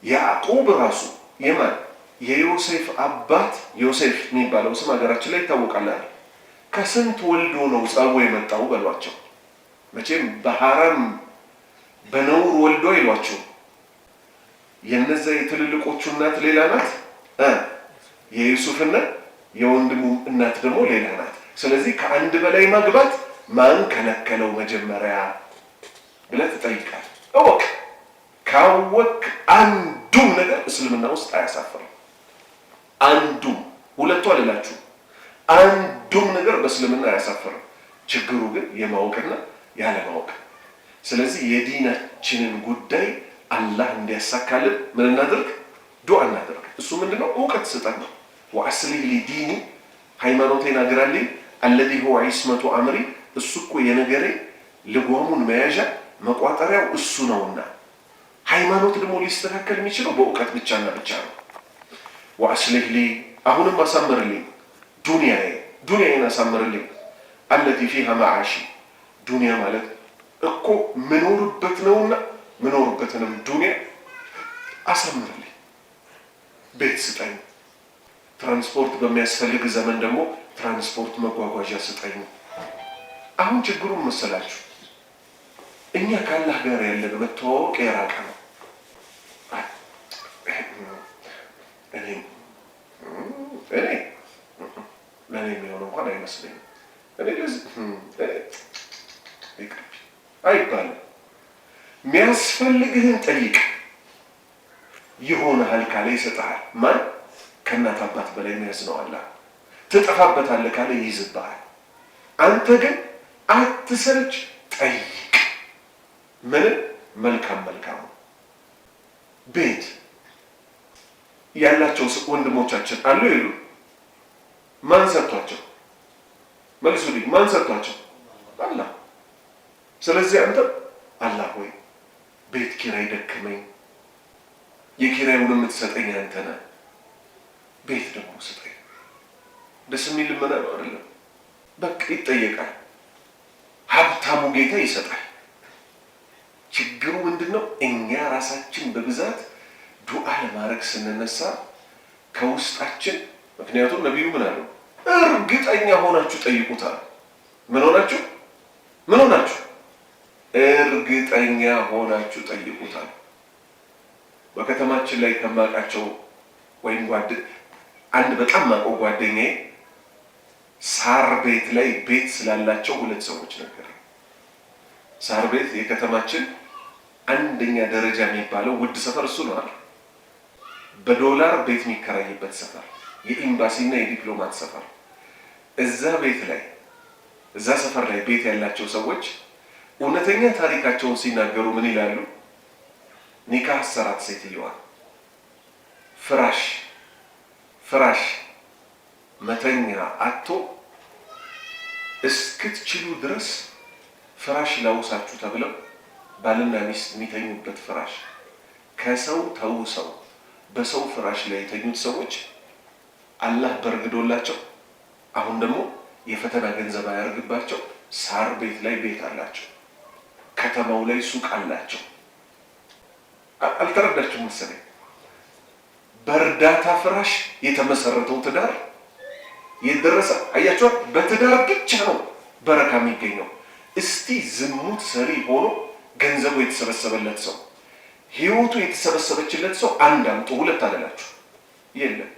ያዕቆብ ራሱ የማን የዮሴፍ አባት ዮሴፍ የሚባለው ስም ሀገራችን ላይ ይታወቃል። ከስንት ወልዶ ነው ጸቡ የመጣው በሏቸው። መቼም በሐራም በነውር ወልዶ አይሏቸው። የነዛ የትልልቆቹ እናት ሌላ ናት፣ የዩሱፍና የወንድሙ እናት ደግሞ ሌላ ናት። ስለዚህ ከአንድ በላይ ማግባት ማን ከለከለው መጀመሪያ ብለህ ትጠይቃለህ። እወቅ። ካወቅ አንዱም ነገር እስልምና ውስጥ አያሳፍርም። አንዱም ሁለቱ አልላችሁ አንዱም ነገር በእስልምና አያሳፍርም። ችግሩ ግን የማወቅና ያለማወቅ። ስለዚህ የዲናችንን ጉዳይ አላህ እንዲያሳካልን ምን እናድርግ? ዱዓ እናድርግ። እሱ ምንድነው? እውቀት ስጠን ነው። ወአስሊህ ሊ ዲኒ ሃይማኖቴን አግራልኝ አለዚ ሁወ ዒስመቱ አምሪ እሱ እኮ የነገሬ ልጓሙን መያዣ መቋጠሪያው እሱ ነውና ሃይማኖት ደግሞ ሊስተካከል የሚችለው በእውቀት ብቻና ብቻ ነው። ወአስሊህ ሊ አሁንም አሳምርልኝ ዱንያዬን አሳምርልኝ አለቲ ፊሃ መዓሺ ዱንያ ማለት እኮ ምኖርበት ነውና ምኖርበትንም ዱንያ አሳምርልኝ። ቤት ስጠኝ። ትራንስፖርት በሚያስፈልግ ዘመን ደግሞ ትራንስፖርት መጓጓዣ ስጠኝ። አሁን ችግሩን መሰላችሁ? እኛ ከአላህ ጋር ያለን መተዋወቅ የራቀ ነው። ለእኔ የሚሆነው እንኳን አይመስለኝም። አይባልም። የሚያስፈልግህን ጠይቅ፣ ይሆንሃል ካለ ይሰጥሃል። ማን? ከእናት አባት በላይ የሚያዝ ነው አላህ። ትጠፋበታለህ ካለ ይይዝብሃል። አንተ ግን አትሰልች፣ ጠይቅ። ምንም መልካም ቤት ያላቸው ወንድሞቻችን አሉ የሉ? ማን ሰጥቷቸው? መልሱልኝ። ማን ሰጥቷቸው? አላህ። ስለዚህ አንተ አላህ ሆይ ቤት ኪራይ ደከመኝ፣ የኪራዩን የምትሰጠኝ አንተ ነህ፣ ቤት ደግሞ ስጠኝ። ደስ የሚል ልመና ነው አይደለም? በቃ ይጠየቃል። ሀብታሙ ጌታ ይሰጣል። ችግሩ ምንድነው? እኛ ራሳችን በብዛት ዱዓ ለማድረግ ስንነሳ ከውስጣችን፣ ምክንያቱም ነቢዩ ምን አሉ? እርግጠኛ ሆናችሁ ጠይቁታል። ምን ሆናችሁ? እርግጠኛ ሆናችሁ ጠይቁታል። በከተማችን ላይ ከማውቃቸው ወይም አንድ በጣም ማውቀው ጓደኛዬ ሳር ቤት ላይ ቤት ስላላቸው ሁለት ሰዎች ነገር። ሳር ቤት የከተማችን አንደኛ ደረጃ የሚባለው ውድ ሰፈር እሱ ነው አይደል? በዶላር ቤት የሚከራይበት ሰፈር፣ የኤምባሲና የዲፕሎማት ሰፈር። እዛ ቤት ላይ እዛ ሰፈር ላይ ቤት ያላቸው ሰዎች እውነተኛ ታሪካቸውን ሲናገሩ ምን ይላሉ? ኒካህ አሰራት ሴትዮዋ ፍራሽ መተኛ አቶ እስክትችሉ ድረስ ፍራሽ ላውሳችሁ ተብለው ባልና ሚስት የሚተኙበት ፍራሽ ከሰው ተውሰው በሰው ፍራሽ ላይ የተኙት ሰዎች አላህ በርግዶላቸው አሁን ደግሞ የፈተና ገንዘብ አያርግባቸው ሳር ቤት ላይ ቤት አላቸው። ከተማው ላይ ሱቅ አላቸው። አልተረዳችሁም መሰለኝ። በእርዳታ ፍራሽ የተመሰረተው ትዳር የደረሰ አያችሁ። በትዳር ብቻ ነው በረካ የሚገኘው። እስቲ ዝሙት ሰሪ ሆኖ ገንዘቡ የተሰበሰበለት ሰው ህይወቱ የተሰበሰበችለት ሰው አንድ አምጡ፣ ሁለት አደላችሁ የለም።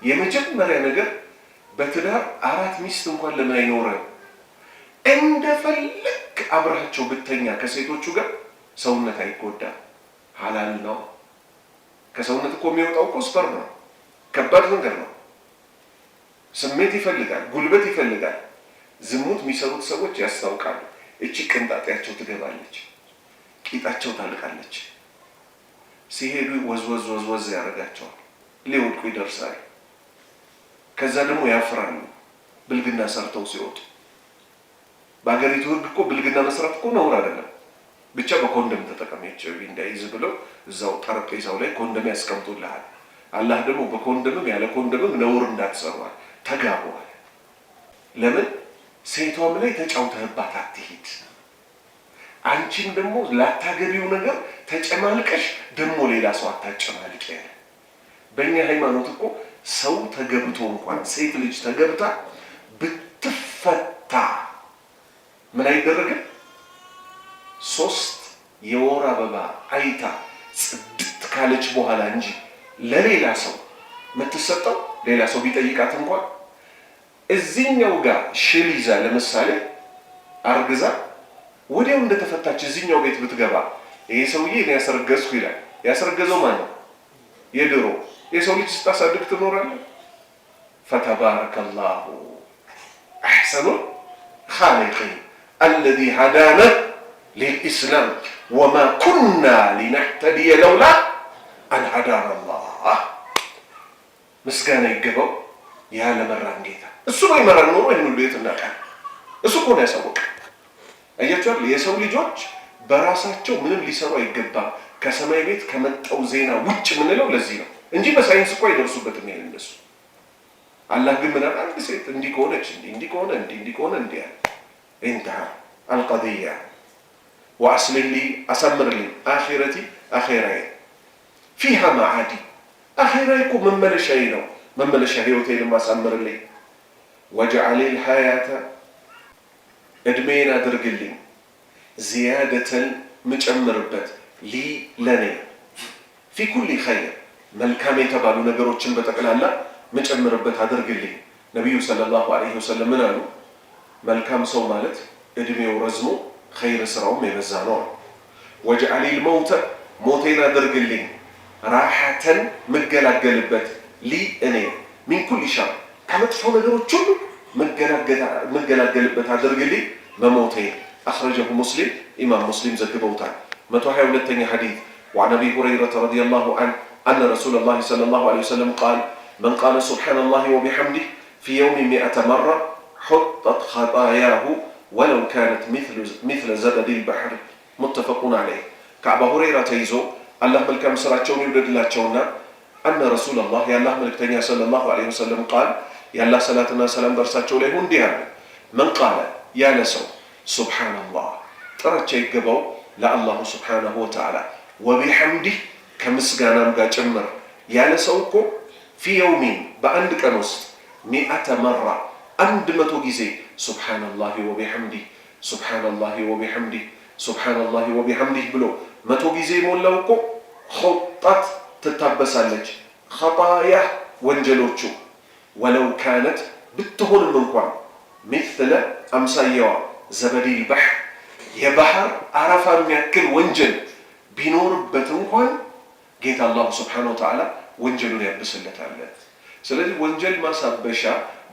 የመጀመሪያ ነገር በትዳር አራት ሚስት እንኳን ለምን አይኖርም? እንደፈለክ አብራቸው ብተኛ ከሴቶቹ ጋር ሰውነት አይጎዳም። ሐላል ነው። ከሰውነት እኮ የሚወጣው እኮ ስፐርም ነው። ከባድ ነገር ነው። ስሜት ይፈልጋል፣ ጉልበት ይፈልጋል። ዝሙት የሚሰሩት ሰዎች ያስታውቃሉ። እቺ ቅንጣጤያቸው ትገባለች፣ ቂጣቸው ታልቃለች። ሲሄዱ ወዝወዝ ያደርጋቸዋል፣ ሊወድቁ ይደርሳሉ። ከዛ ደግሞ ያፍራሉ ብልግና ሰርተው ሲወጡ። በሀገሪቱ ህግ እኮ ብልግና መስራት እኮ ነውር አይደለም። ብቻ በኮንደም ተጠቀም ኤችአይቪ እንዳይዝ ብለው እዛው ጠረጴዛው ላይ ኮንደም ያስቀምጡልሃል። አላህ ደግሞ በኮንደምም ያለ ኮንደምም ነውር እንዳትሰሯል ተጋቧል። ለምን ሴቷም ላይ ተጫውተህባት አትሂድ። አንቺም ደግሞ ላታገቢው ነገር ተጨማልቀሽ ደግሞ ሌላ ሰው አታጨማልቅ ያለ። በእኛ ሃይማኖት እኮ ሰው ተገብቶ እንኳን ሴት ልጅ ተገብታ ብትፈታ ምን አይደረግም? 3 የወር አበባ አይታ ጽድት ካለች በኋላ እንጂ ለሌላ ሰው የምትሰጠው ሌላ ሰው ቢጠይቃት እንኳን እዚህኛው ጋር ሽል ይዛ ለምሳሌ አርግዛ ወዲያው እንደተፈታች እዚህኛው ቤት ብትገባ ይሄ ሰውዬ እኔ ያስረገዝኩ ይላል። ያስረገዘው ማን ነው? የድሮ የሰው ልጅ ስታሳድግ ትኖራለህ። ፈተባረከላሁ አሕሰኑል ኻሊቂን አለዚ ሀዳና ሊልኢስላም ወማ ኩና ሊነህተዲየ ለውላ አን ሀዳና አላህ። ምስጋና ይገባው ያለመራን ጌታ። እሱ ባይመራን ኖሮ ይህን ሁሉ የት እናውቃለን? እሱ እኮ ነው ያሳወቀን። አያችኋል? የሰው ልጆች በራሳቸው ምንም ሊሰሩ አይገባም። ከሰማይ ቤት ከመጣው ዜና ውጭ የምንለው ለዚህ ነው እንጂ በሳይንስ እኮ አይደርሱበትም። ይሄን እንደሱ አላህ ግን ምን አለ? አንድ ሴት እንዲህ ከሆነች እንዲህ ከሆነ እንዲህ ከሆነ እንዲህ ያለ እንተሃ አልቀድያ ወአስሊህ ሊ አሳምርልኝ አኺረቲ አኺራዬ ፊሃ ማዓዲ አኺራዬ እኮ መመለሻዬ ነው። መመለሻ ህይወቴንም አሳምርልኝ። ወጀዐሊ ልሐያተ እድሜን አድርግልኝ ዚያደተን ምጨምርበት ሊ ለኔ ፊ ኩሊ ኸይር መልካም የተባሉ ነገሮችን በጠቅላላ ምጨምርበት አድርግልኝ። ነቢዩ ሰለላሁ ዐለይሂ ወሰለም ምን አሉ? መልካም ሰው ማለት እድሜው ረዝሞ ኸይር ስራውም የበዛ ነው። ወጀዐሊ ልመውተ ሞቴን አድርግልኝ ራሐተን ምገላገልበት ሊ እኔ ሚን ኩሊ ሸር ከመጥፎ ነገሮች ሁሉ ምገላገልበት አድርግልኝ መሞቴ። አኽረጀሁ ሙስሊም ኢማም ሙስሊም ዘግበውታል። 122ኛ ሐዲስ وعن أبي هريرة رضي الله عنه أن رسول الله صلى الله عليه وسلم قال من قال سبحان الله وبحمده في يوم 100 مرة حطت خطاياه ولو كانت مثل زبد البحر متفق عليه. كعبة هريرة تيزو الله ملكم سراتشون يولد الله تشونا أن رسول الله يا الله ملكتني صلى الله عليه وسلم قال يا الله صلاتنا سلام برساتشو ليهون ديها من قال يا لسو سبحان الله ترى يقبو لا الله سبحانه وتعالى وبحمده كمسغانام ጋር ጭምር ያለ ሰው እኮ في يومين በአንድ ቀን ውስጥ 100 مرة 100 ጊዜ سبحان الله وبحمده سبحان الله وبحمده سبحان الله وبحمده ብሎ 100 ጊዜ ሞላው እኮ خطت ትታበሳለች خطايا ወንጀሎቹ ولو كانت ብትሆንም እንኳን مثل أمسايوا زبدي البحر የባህር አረፋ የሚያክል ወንጀል ቢኖርበት እንኳን ጌታ አላህ Subhanahu Wa Ta'ala ወንጀሉን ያብስለታል። ስለዚህ ወንጀል ማሳበሻ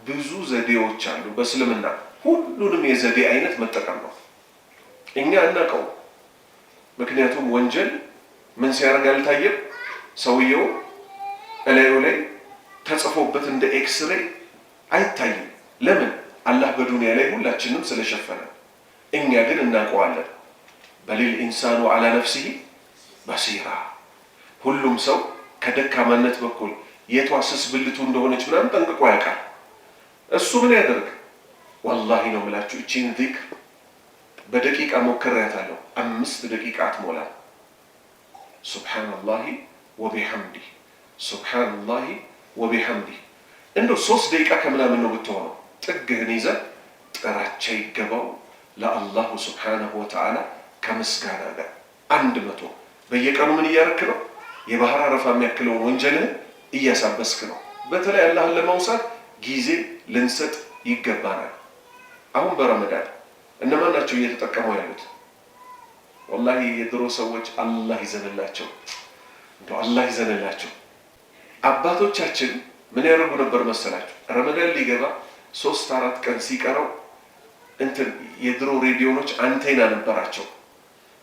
ብዙ ዘዴዎች አሉ በእስልምና። ሁሉንም የዘዴ አይነት መጠቀም ነው። እኛ እናቀው። ምክንያቱም ወንጀል ምን ሲያደርግ አልታየም? ሰውየው እላዩ ላይ ተጽፎበት እንደ ኤክስሬይ አይታይም። ለምን? አላህ በዱንያ ላይ ሁላችንም ስለሸፈነ። እኛ ግን እናቀዋለን። በሊል ኢንሳኑ አላ ነፍሲሂ በሲራ። ሁሉም ሰው ከደካማነት በኩል የቷስስ ብልቱ እንደሆነች ምናምን ጠንቅቆ ያውቃል። እሱ ምን ያደርግ? ወላሂ ነው የምላችሁ እቺን ዚክር በደቂቃ ሞክሬያታለሁ። 5 ደቂቃ አትሞላ። ሱብሃንአላሂ ወቢሐምዲ ሱብሃንአላሂ ወቢሐምዲ። እንደው 3 ደቂቃ ከምናምን ነው ብትሆነው ጥግህን ይዘህ ጥራቻ ይገባው ለአላሁ Subhanahu Wa Ta'ala ከምስጋና ጋር 100 በየቀኑ ምን እያረክ ነው? የባህር አረፋ የሚያክለውን ወንጀልን እያሳበስክ ነው። በተለይ አላህን ለማውሳት ጊዜ ልንሰጥ ይገባናል። አሁን በረመዳን እነማን ናቸው እየተጠቀሙ ያሉት? ወላሂ የድሮ ሰዎች አላህ ይዘንላቸው፣ እንደው አላህ ይዘንላቸው። አባቶቻችን ምን ያደርጉ ነበር መሰላችሁ? ረመዳን ሊገባ 3-4 ቀን ሲቀረው እንትን የድሮ ሬዲዮኖች አንቴና ነበራቸው።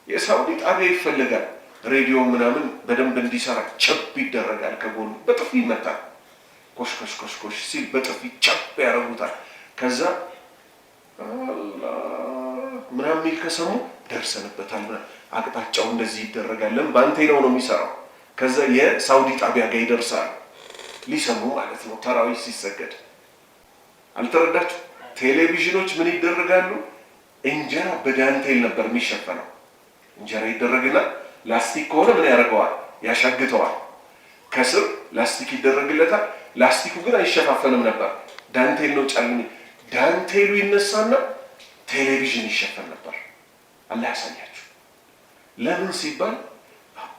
የሳውዲ ጣቢያ ይፈልጋል ሬዲዮ ምናምን በደንብ እንዲሰራ ቸብ ይደረጋል። ከጎኑ በጥፊ ይመታል። ኮሽ ኮሽ ኮሽ ኮሽ ሲል በጥፊ ቸብ ያረጉታል። ከዛ አላህ ምናምን ከሰሙ ደርሰንበታል። አቅጣጫው እንደዚህ ይደረጋል። በአንቴናው ነው የሚሰራው። ከዛ የሳውዲ ጣቢያ ጋር ይደርሳል። ሊሰሙ ማለት ነው ተራዊህ ሲሰገድ። አልተረዳችሁ? ቴሌቪዥኖች ምን ይደረጋሉ? እንጀራ በዳንቴል ነበር የሚሸፈነው። እንጀራ ይደረግና ላስቲክ ከሆነ ምን ያደርገዋል? ያሻግተዋል። ከስር ላስቲክ ይደረግለታል። ላስቲኩ ግን አይሸፋፈንም ነበር። ዳንቴል ነው ጫልኝ። ዳንቴሉ ይነሳና ቴሌቪዥን ይሸፈን ነበር። አላህ ያሳያችሁ። ለምን ሲባል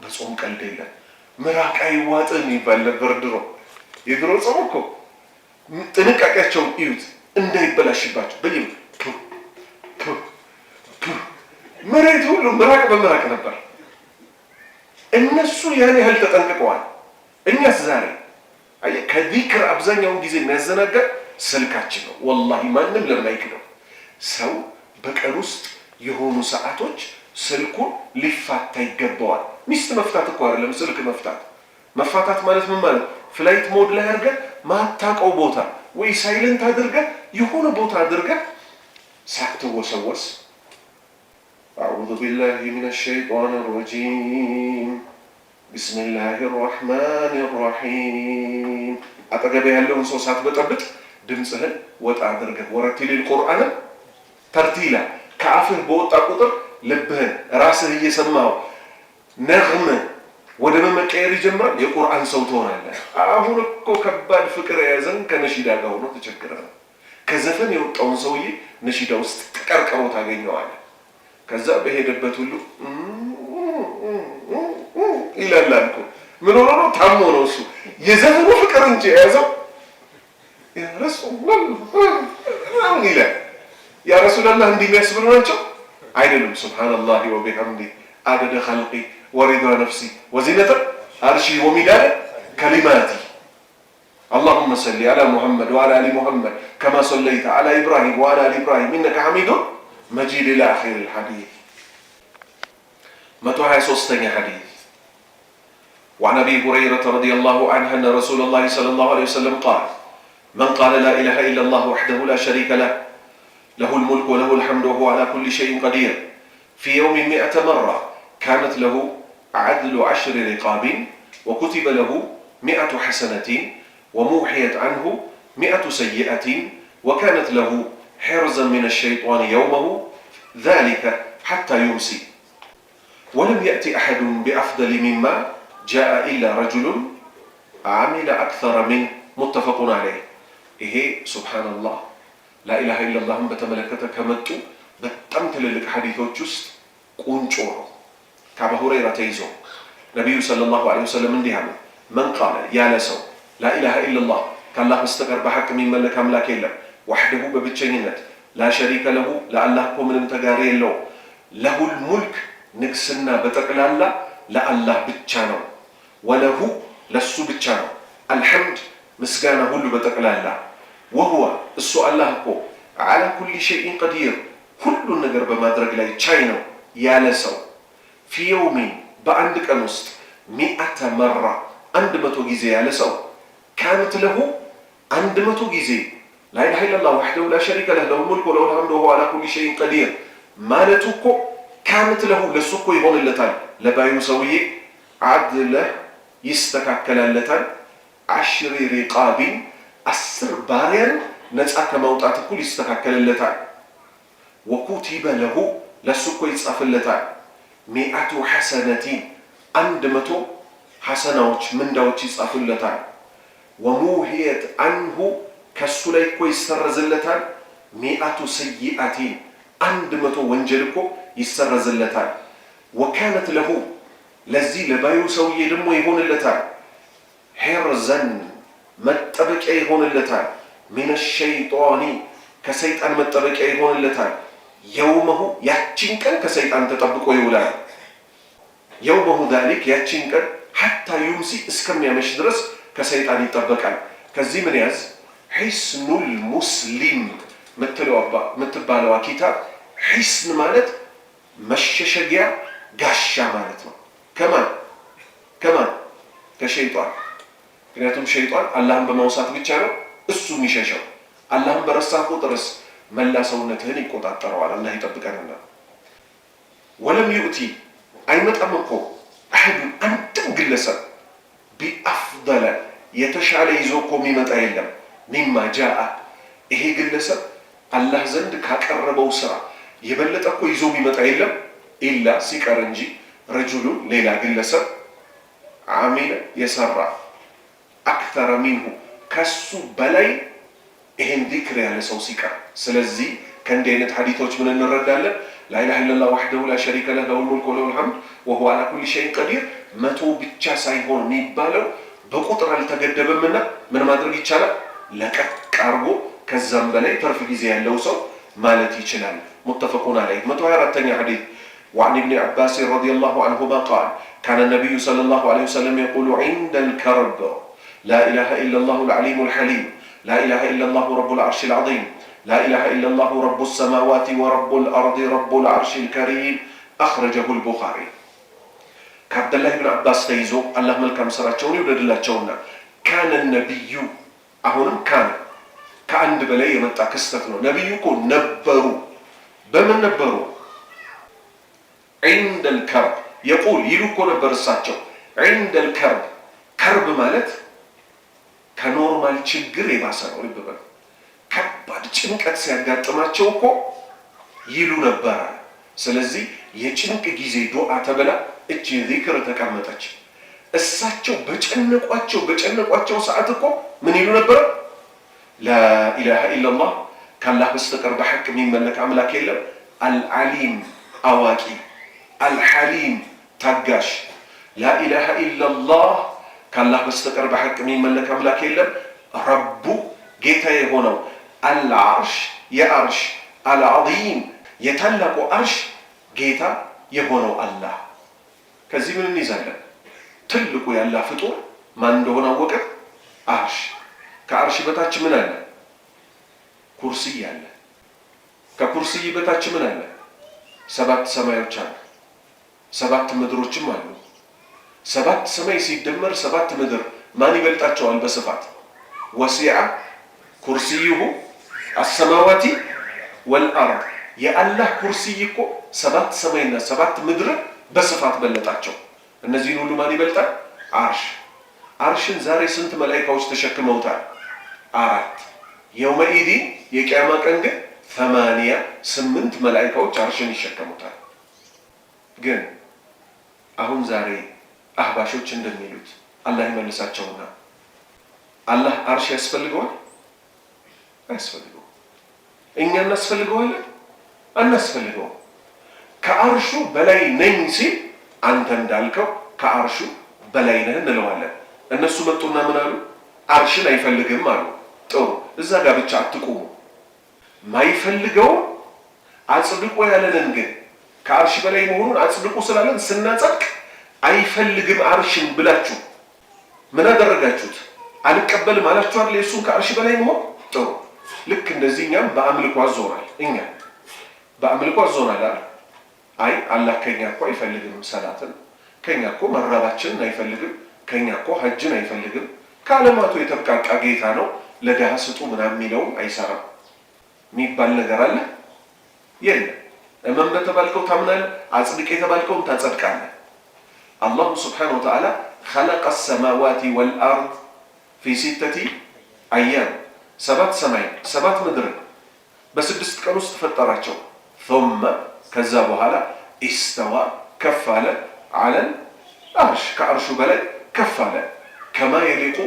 በጾም ቀልድ የለም። ምራቅ አይዋጥም ይባል ነበር ድሮ። የድሮ ጾም እኮ ጥንቃቄያቸውን እዩት እንዳይበላሽባቸው። በየም መሬት ሁሉ ምራቅ በምራቅ ነበር። እነሱ ያን ያህል ተጠንቅቀዋል። እኛስ ዛሬ ከዚክር አብዛኛውን ጊዜ የሚያዘናጋ ስልካችን ነው። ወላሂ ማንም ለማይክደው ሰው በቀን ውስጥ የሆኑ ሰዓቶች ስልኩን ሊፋታ ይገባዋል። ሚስት መፍታት እኮ አይደለም ስልክ መፍታት። መፋታት ማለት ምን ማለት? ፍላይት ሞድ ላይ አድርገህ ማታቀው ቦታ ወይ ሳይለንት አድርገህ የሆነ ቦታ አድርገህ ሳትወሰወስ أعوذ بالله من الشيطان الرجيم بسم الله الرحمن الرحيم አጠገብ ያለውን ሰው ሳትበጠብጥ ድምጽህን ወጣ አድርገህ ወረቲል ቁርአን ተርቲላ ከአፍህ በወጣ ቁጥር ልብህን ራስህ እየሰማው ነግም ወደ መቀየር ይጀምራል። የቁርአን ሰው ትሆናለህ። አሁን እኮ ከባድ ፍቅር የያዘን ከነሺዳ ጋር ሆኖ ተቸግረን ከዘፈን የወጣውን ሰውዬ ነሺዳ ውስጥ ተቀርቅሮ ታገኘዋለህ። ከዛ በሄደበት ሁሉ ይላል እኮ ምን ሆኖ ነው? ታሞ ነው እሱ። የዘፈኑ ፍቅር እንጂ የያዘው ያ ረሱላህ ይላል። ያ ረሱላህ እንዲህ የሚያስብሉ ናቸው አይደሉም። ሱብሃንአላሂ ወቢሐምዲ አደደ ኸልቂ ወሪዳ ነፍሲ ወዚነተ አርሺ ወሚዳደ ከሊማቲ اللهم صل على محمد وعلى ال محمد كما صليت على ابراهيم وعلى ال ابراهيم انك حميد مجيد الى اخر الحديث. 123ኛ حديث وعن ابي هريره رضي الله عنه ان رسول الله صلى الله عليه وسلم قال من قال لا اله الا الله وحده لا شريك له له الملك وله الحمد وهو على كل شيء قدير في يوم 100 مرة كانت له عدل 10 رقاب وكتب له 100 حسنة وموحيت عنه 100 سيئة وكانت له حرزا من الشيطان يومه ذلك حتى يمسي ولم يأتي أحد بأفضل مما جاء إلا رجل عمل أكثر منه متفق عليه. إيه سبحان الله لا إله إلا الله بتملكته كمتو በጣም ትልልቅ ሐዲሶች ውስጥ ቁንጮ ነው። ከአቡ ሁረይራ ተይዞ ነብዩ ሰለላሁ ዐለይሂ ወሰለም እንዲህ አሉ። መን ቃለ ያለ ሰው ላ ኢላሃ ኢላላህ ከአላህ በስተቀር በሐቅ የሚመለክ አምላክ የለም ወህደሁ በብቸኝነት ላ ሸሪከ ለሁ ለአላህ እኮ ምንም ተጋሪ የለው ለሁል ሙልክ ንግስና በጠቅላላ ለአላህ ብቻ ነው ወለሁ ለሱ ብቻ ነው አልሐምድ ምስጋና ሁሉ በጠቅላላ ወሁወ እሱ አላህ እኮ ዓላ ኩሊ ሸይኢን ቀዲር ሁሉን ነገር በማድረግ ላይ ቻይ ነው ያለ ሰው ፊ የውሚን በአንድ ቀን ውስጥ 100 መራ 100 ጊዜ ያለ ሰው ካነት ለሁ 100 ጊዜ ላ ኢላሃ ኢለላህ ወህደሁ ላ ሸሪከ ለሁ ለሁል ሙልክ ወለሁል ሐምዱ ወሁወ ዓላ ኩሊ ሸይኢን ቀዲር ማለቱ እኮ ካነት ለሁ ለሱ እኮ ይሆንለታል ለባዩ ሰውዬ ዓድለ ይስተካከላለታል 10 ሪቃቢን 10 ባሪያን ነፃ ከማውጣት እኩል ይስተካከልለታል ወኩቲበ ለሁ ለሱ እኮ ይጻፍለታል 100 ሐሰነቲን 100 ሐሰናዎች ምንዳዎች ይጻፉለታል ወሙሂየት አንሁ ከሱ ላይ እኮ ይሰረዝለታል 100 ሰይአቲን 100 ወንጀል እኮ ይሰረዝለታል ወካነት ለሁ ለዚህ ለባዩ ሰውዬ ደግሞ ይሆንለታል ሒርዘን መጠበቂያ ይሆንለታል ሚነ ሸይጣኒ ከሰይጣን መጠበቂያ ይሆንለታል የውመሁ ያቺን ቀን ከሰይጣን ተጠብቆ ይውላል የውመሁ ዛሊክ ያቺን ቀን ሐታ ዩምሲ እስከሚያመሽ ድረስ ከሰይጣን ይጠበቃል ከዚህ ምን ያዝ ሒስኑል ሙስሊም ምትባለዋ ኪታብ ሒስን ማለት መሸሸጊያ ጋሻ ማለት ነው ከማን ከሸይጣን ምክንያቱም ሸይጣን አላህን በማውሳት ብቻ ነው እሱ የሚሸሸው አላህን በረሳህ ቁጥርስ መላ ሰውነትህን ይቆጣጠረዋል አላህ ይጠብቀንና ወለም ዩእቲ አይመጣም እኮ አሐዱን አንድም ግለሰብ ቢአፍደለ የተሻለ ይዞ እኮ የሚመጣ የለም ሚማ ጃአ ይሄ ግለሰብ አላህ ዘንድ ካቀረበው ስራ የበለጠ እኮ ይዞ የሚመጣ የለም ኢላ ሲቀር እንጂ ረጁሉን ሌላ ግለሰብ አሚለ የሰራ አክተረ ሚንሁ ከሱ በላይ ይሄን ዚክር ያለ ሰው ሲቀር ስለዚህ ከእንዲህ አይነት ሐዲቶች ምን እንረዳለን ላ ኢላሃ ኢለላህ ወህደሁ ላ ሸሪከ ለሁ ለሁል ሙልክ ወለሁል ሐምድ ወሁወ ዓላ ኩሊ ሸይኢን ቀዲር 100 ብቻ ሳይሆን የሚባለው በቁጥር አልተገደበምና ምን ማድረግ ይቻላል ለቀቅ አርጎ ከዛም በላይ ትርፍ ጊዜ ያለው ሰው ማለት ይችላል ሙተፈቁን ዐለይህ 124ኛ ሐዲስ وعن ابن عباس رضي الله عنهما قال كان النبي صلى الله عليه وسلم يقول عند الكرب لا إله إلا الله العليم الحليم لا إله إلا الله رب العرش العظيم لا إله إلا الله رب السماوات ورب الأرض رب العرش الكريم أخرجه البخاري كعبد الله بن عباس تيزو الله ملكم سراتشوني ودد الله تشونا كان النبي أهونم كان بلاي من تاكستنا نبيكم نبروا بمن نبروا عند الكرب يقول يلوكو نبر الساتشو عند الكرب كرب مالت ከኖርማል ችግር የባሰ ነው ልበል ከባድ ጭንቀት ሲያጋጥማቸው እኮ ይሉ ነበር ስለዚህ የጭንቅ ጊዜ ዱዓ ተበላ እቺ ዚክር ተቀመጠች እሳቸው በጨነቋቸው ሰዓት እኮ ምን ይሉ ነበር ላ ኢላሃ ኢላላህ ካላህ በስተቀር በሐቅ የሚመለክ አምላክ የለም አልዓሊም አዋቂ አልሐሊም ታጋሽ ላ ኢላሃ ኢላላህ ካላህ በስተቀር በሐቅ የሚመለክ አምላክ የለም ረቡ ጌታ የሆነው አልዓርሽ የአርሽ አልዓዚም የታላቁ አርሽ ጌታ የሆነው አላህ ከዚህ ምን እንይዛለን ትልቁ ያላህ ፍጡር ማን እንደሆነ አወቀ አርሽ ከአርሽ በታች ምን አለ ኩርሲይ አለ ከኩርሲይ በታች ምን አለ 7 ሰማዮች አሉ 7 ምድሮችም አሉ 7 ሰማይ ሲደመር 7 ምድር ማን ይበልጣቸዋል በስፋት ወሲዓ ኩርሲዩሁ አሰማዋቲ ወልአርድ የአላህ ኩርሲይ እኮ 7 ሰማይና 7 ምድር በስፋት በለጣቸው እነዚህን ሁሉ ማን ይበልጣል አርሽን ዛሬ ስንት መላእክቶች ተሸክመውታል 4 የውመኢዲ የቂያማ ቀን ግን 8 መላእክቶች አርሽን ይሸከሙታል ግን አሁን ዛሬ አህባሾች እንደሚሉት አላህ ይመልሳቸውና አላህ አርሽ ያስፈልገዋል አያስፈልገው እኛ እናስፈልገዋለን አናስፈልገው ከአርሹ በላይ ነኝ ሲል አንተ እንዳልከው ከአርሹ በላይ ነህ እንለዋለን እነሱ መጡና ምን አሉ አርሽን አይፈልግም አሉ ጥሩ እዛ ጋር ብቻ አትቆሙ ማይፈልገው አጽድቆ ያለንን ግን ከአርሽ በላይ መሆኑን አጽድቆ ስላለን ስናጸድቅ አይፈልግም አርሽን ብላችሁ ምን አደረጋችሁት? አልቀበልም አላችሁ አይደል? እሱን ከአርሽ በላይ መሆን ጥሩ። ልክ እንደዚህ እኛም በአምልኮ አዞናል። እኛ በአምልኮ አዞናል አይደል? አይ አላህ ከኛ እኮ አይፈልግም ሰላትን፣ ከኛ እኮ መራባችንን አይፈልግም፣ ከኛ እኮ ሐጅን አይፈልግም፣ ከዓለማቱ የተብቃቃ ጌታ ነው፣ ለድሃ ስጡ ምናምን የሚለው አይሰራም የሚባል ነገር አለ? የለም። እመን በተባልከው ታምናለህ፣ አጽድቅ የተባልከውን ታጸድቃለህ። አላሁ ስብሓነሁ ወተዓላ ኸለቀ ሰማዋቲ ወልአርድ ፊ ሲተቲ አያም፣ 7 ሰማይ 7 ምድርን በ6 ቀን ውስጥ ፈጠራቸው። ثم ከዛ በኋላ ኢስተዋ ከፍ አለ፣ ዐለል አርሽ ከአርሹ በላይ ከፍ አለ። ከማ የሊቁ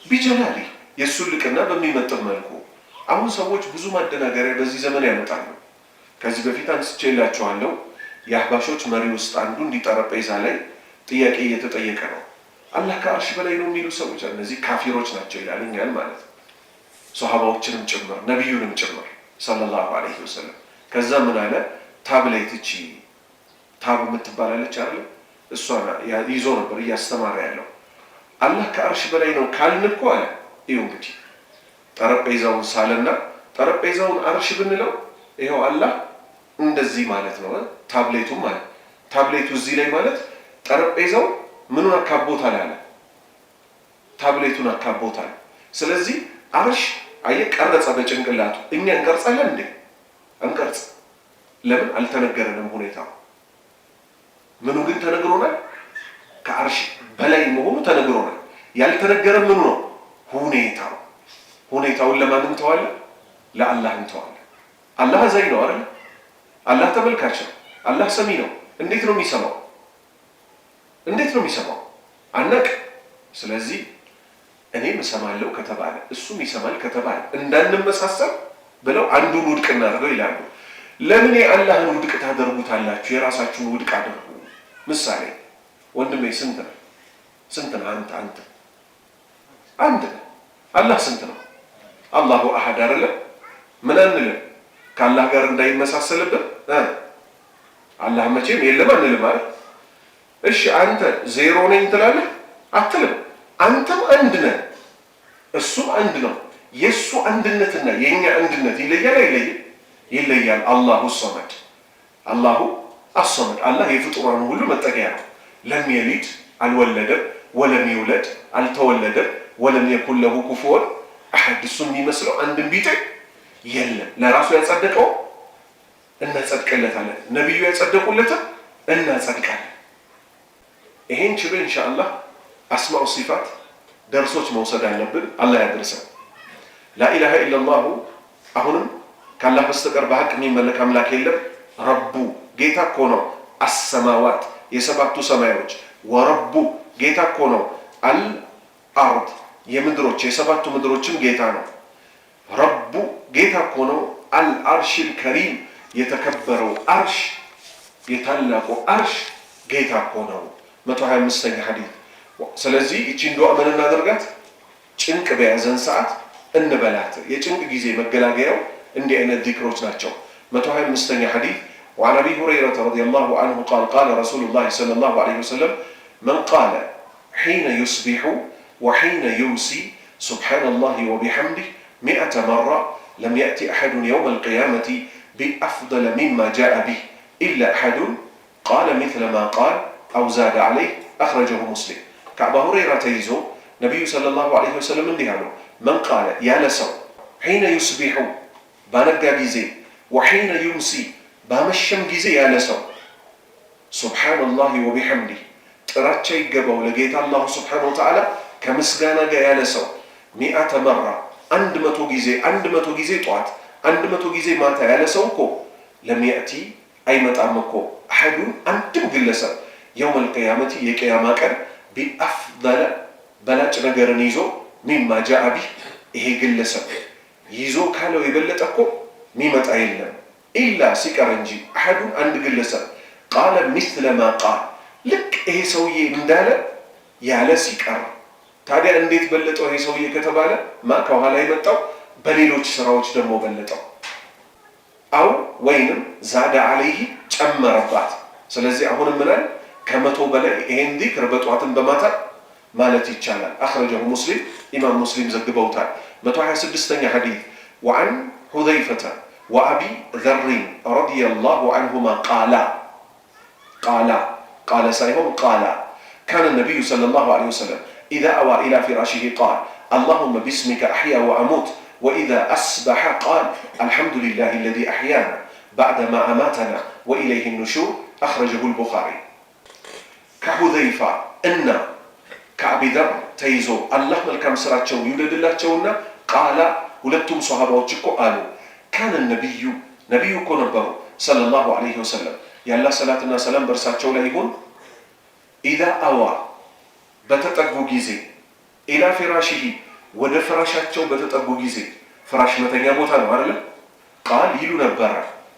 ቢጀላሊ የእሱን ልቅና በሚመጥን መልኩ። አሁን ሰዎች ብዙ ማደናገሪያ በዚህ ዘመን ያመጣሉ። ከዚህ በፊት አንስቼላችኋለሁ። የአህባሾች መሪ ውስጥ አንዱ እንዲህ ጠረጴዛ ላይ ጥያቄ እየተጠየቀ ነው። አላህ ከአርሽ በላይ ነው የሚሉ ሰዎች እነዚህ ካፊሮች ናቸው ይላል። እኛን ማለት ነው፣ ሶሃባዎችንም ጭምር ነቢዩንም ጭምር ሰለላሁ ዐለይሂ ወሰለም። ከዛ ምን አለ? ታብሌት እቺ ታብ የምትባላለች አይደል? እሷን ይዞ ነበር እያስተማረ ያለው። አላህ ከአርሽ በላይ ነው ካልን እኮ አለ፣ ይኸው እንግዲህ ጠረጴዛውን ሳለና ጠረጴዛውን አርሽ ብንለው ይኸው አላህ እንደዚህ ማለት ነው። ታብሌቱም ማለት ታብሌቱ እዚህ ላይ ማለት ጠረጴዛው ምኑን አካቦታል አለ? ታብሌቱን አካቦታል። ስለዚህ አርሽ ቀረጸ በጭንቅላቱ። እኛ እንቀርጻለን እንዴ? አንቀርጽ። ለምን? አልተነገረንም ሁኔታው። ምኑ ግን ተነግሮናል? ከአርሽ በላይ መሆኑ ተነግሮናል። ያልተነገረ ምኑ ነው? ሁኔታው። ሁኔታውን ለማን እንተዋለን? ለአላህ እንተዋለን። አላህ አዛኝ ነው አይደል? አላህ ተመልካች ነው። አላህ ሰሚ ነው። እንዴት ነው የሚሰማው? እንዴት ነው የሚሰማው? አናቅ። ስለዚህ እኔም እሰማለሁ ከተባለ እሱም ይሰማል ከተባለ እንዳንመሳሰል ብለው አንዱን ውድቅ እናደርገው ይላሉ። ለምን የአላህን ውድቅ ታደርጉታላችሁ? የራሳችሁን ውድቅ አድርጉ። ምሳሌ ወንድሜ ስንት ነው? ስንት ነው? አንተ አንድ ነው። አላህ ስንት ነው? አላሁ አሐድ አይደለም? ምን አንልም ከአላህ ጋር እንዳይመሳሰልብን። አላህ መቼም የለም አንልም አይደል? እሺ አንተ ዜሮ ነኝ ትላለህ? አትልም። አንተም አንድ ነህ፣ እሱም አንድ ነው። የእሱ አንድነትና የእኛ አንድነት ይለያል አይለይም? ይለያል። አላሁ ሰመድ፣ አላሁ አሰመድ። አላህ የፍጡራን ሁሉ መጠጊያ ነው። ለም የሊድ አልወለደም፣ ወለም ይውለድ አልተወለደም፣ ወለም የኩን ለሁ ኩፉወን አሐድ። እሱ የሚመስለው አንድም ቢጤ የለም። ለራሱ ያጸደቀው እናጸድቅለታለን፣ ነቢዩ ያጸደቁለትን እናጸድቃለን። ይሄን ችሎ ኢንሻአላህ አስማኡ ሲፋት ደርሶች መውሰድ አለብን። አላህ ያድርሰን። ላኢላሃ ኢለላሁ አሁንም ካላህ በስተቀር በሐቅ የሚመለክ አምላክ የለም። ረቡ ጌታ እኮ ነው። አሰማዋት የሰባቱ ሰማዮች፣ ወረቡ ጌታ እኮ ነው። አልአርድ የምድሮች የሰባቱ ምድሮችም ጌታ ነው። ረቡ ጌታ እኮ ነው። አልአርሽል ከሪም የተከበረው አርሽ የታላቁ አርሽ ጌታ እኮ ነው። 125ኛ ሐዲስ። ስለዚህ እቺን ዱዓ ምን እናደርጋት? ጭንቅ በያዘን ሰዓት እንበላት። የጭንቅ ጊዜ መገላገያው እንዲህ አይነት ዚክሮች ናቸው። 125ኛ ሐዲስ وعن أبي هريرة رضي الله عنه قال قال رسول الله صلى الله عليه وسلم من قال حين يصبح وحين يمسي سبحان الله وبحمده 100 مرة لم يأتي أحد يوم القيامة بأفضل مما جاء به إلا أحد قال مثل ما قال أو زاد عليه أخرجه مسلم. كأبا هريرة تيزو نبي صلى الله عليه وسلم اندهانو من قال يا لسو حين يصبح بانقا جيزي وحين يمسي بامشم جيزي يا لسو سبحان الله وبحمده تراتش يقبو لقيت الله سبحانه وتعالى كمسقانا يا لسو 100 مرة عند متو جيزي طوات عند متو جيزي ماتا يا لسوكو لم يأتي أي متأمكو أحد أنتم قلسا يوم القيامة يكياما كان بأفضل بلاج نقرن يزو مما جاء به إيه قلسا يزو كالو يبلتكو ميمت أيلنا إلا سكرنجي أحد عند قلسا قال مثل ما قال لك إيه سوية من دالة يا لسكر ታዲያ እንዴት በለጠው ይሄ ሰውዬ ከተባለ ማ ከኋላ ይመጣው በሌሎች ስራዎች ደግሞ በለጠው። አው ወይንም ዛደ አለይህ ጨመረባት። ስለዚህ አሁንም ምናል ከመቶ በላይ ይሄን ዚክር በጧትም በማታ ማለት ይቻላል። አኽረጀሁ ሙስሊም ኢማም ሙስሊም ዘግበውታል። 126ኛ ሐዲስ ወአን ሁዘይፈተ ወአቢ ዘሪን ረዲየላሁ ዐንሁማ ቃለ ሳይሆን ቃላ ካነ ነቢዩ ሰለላሁ ዐለይሂ ወሰለም ኢዛ አዋ ኢላ ፊራሺሂ ቃል አላሁመ ቢስሚከ አሕያ ወአሙት ወኢዛ አስበሐ ቃል አልሐምዱሊላሂ አለዚ አሕያና ባዕደማ አማተና ወኢለይሂ ኑሹር አኽረጀሁል ቡኻሪ። ከሁዘይፋ እና ከአቢ ዘር ተይዞ አላህ መልካም ስራቸውን ይውደድላቸውና ቃላ ሁለቱም ሶሃባዎች እኮ አሉ ካነ ነቢዩ እኮ ነበሩ ሰለላሁ ዐለይሂ ወሰለም ያላህ ሰላትና ሰላም በእርሳቸው ላይ ይሁን ኢዛ አዋ በተጠጉ ጊዜ ኢላ ፊራሺሂ ወደ ፍራሻቸው በተጠጉ ጊዜ ፍራሽ መተኛ ቦታ ነው አይደለ? ቃል ይሉ ነበረ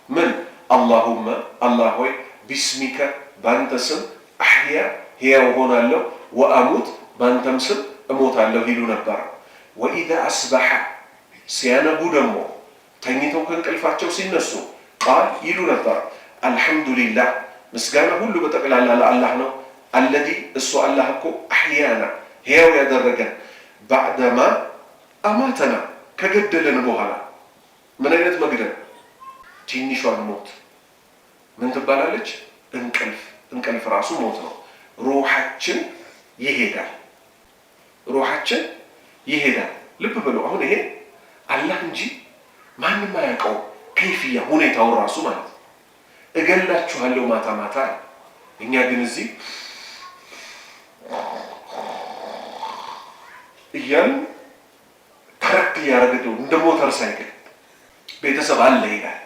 ምን አላሁመ አላህ ሆይ ቢስሚከ ባንተ ስም አሕያ ሕያው ሆናለሁ ወአሙት ባንተም ስም እሞታለሁ ይሉ ነበረ። ወኢዛ አስበሐ ሲያነጉ ደግሞ ተኝተው ከእንቅልፋቸው ሲነሱ ቃል ይሉ ነበር አልሐምዱሊላህ ምስጋና ሁሉ በጠቅላላ ለአላህ ነው። አለዚ እሱ አላህ እኮ አሕያና ሕያው ያደረገን ባዕደማ አማተና ከገደለን በኋላ። ምን አይነት መግደል? ትንሿን ሞት ምን ትባላለች? እንቅልፍ ራሱ ሞት ነው። ሩሓችን ይሄዳል። ልብ በሉ። አሁን ይሄ አላህ እንጂ ማንም አያውቀው ከይፍያ ሁኔታውን ራሱ ማለት ነው። እገላችኋለሁ ማታ ማታ። እኛ ግን እዚህ እያልን ተረክ እያደረገው እንደ ሞተር ሳይክል ቤተሰብ አለ ይላል፣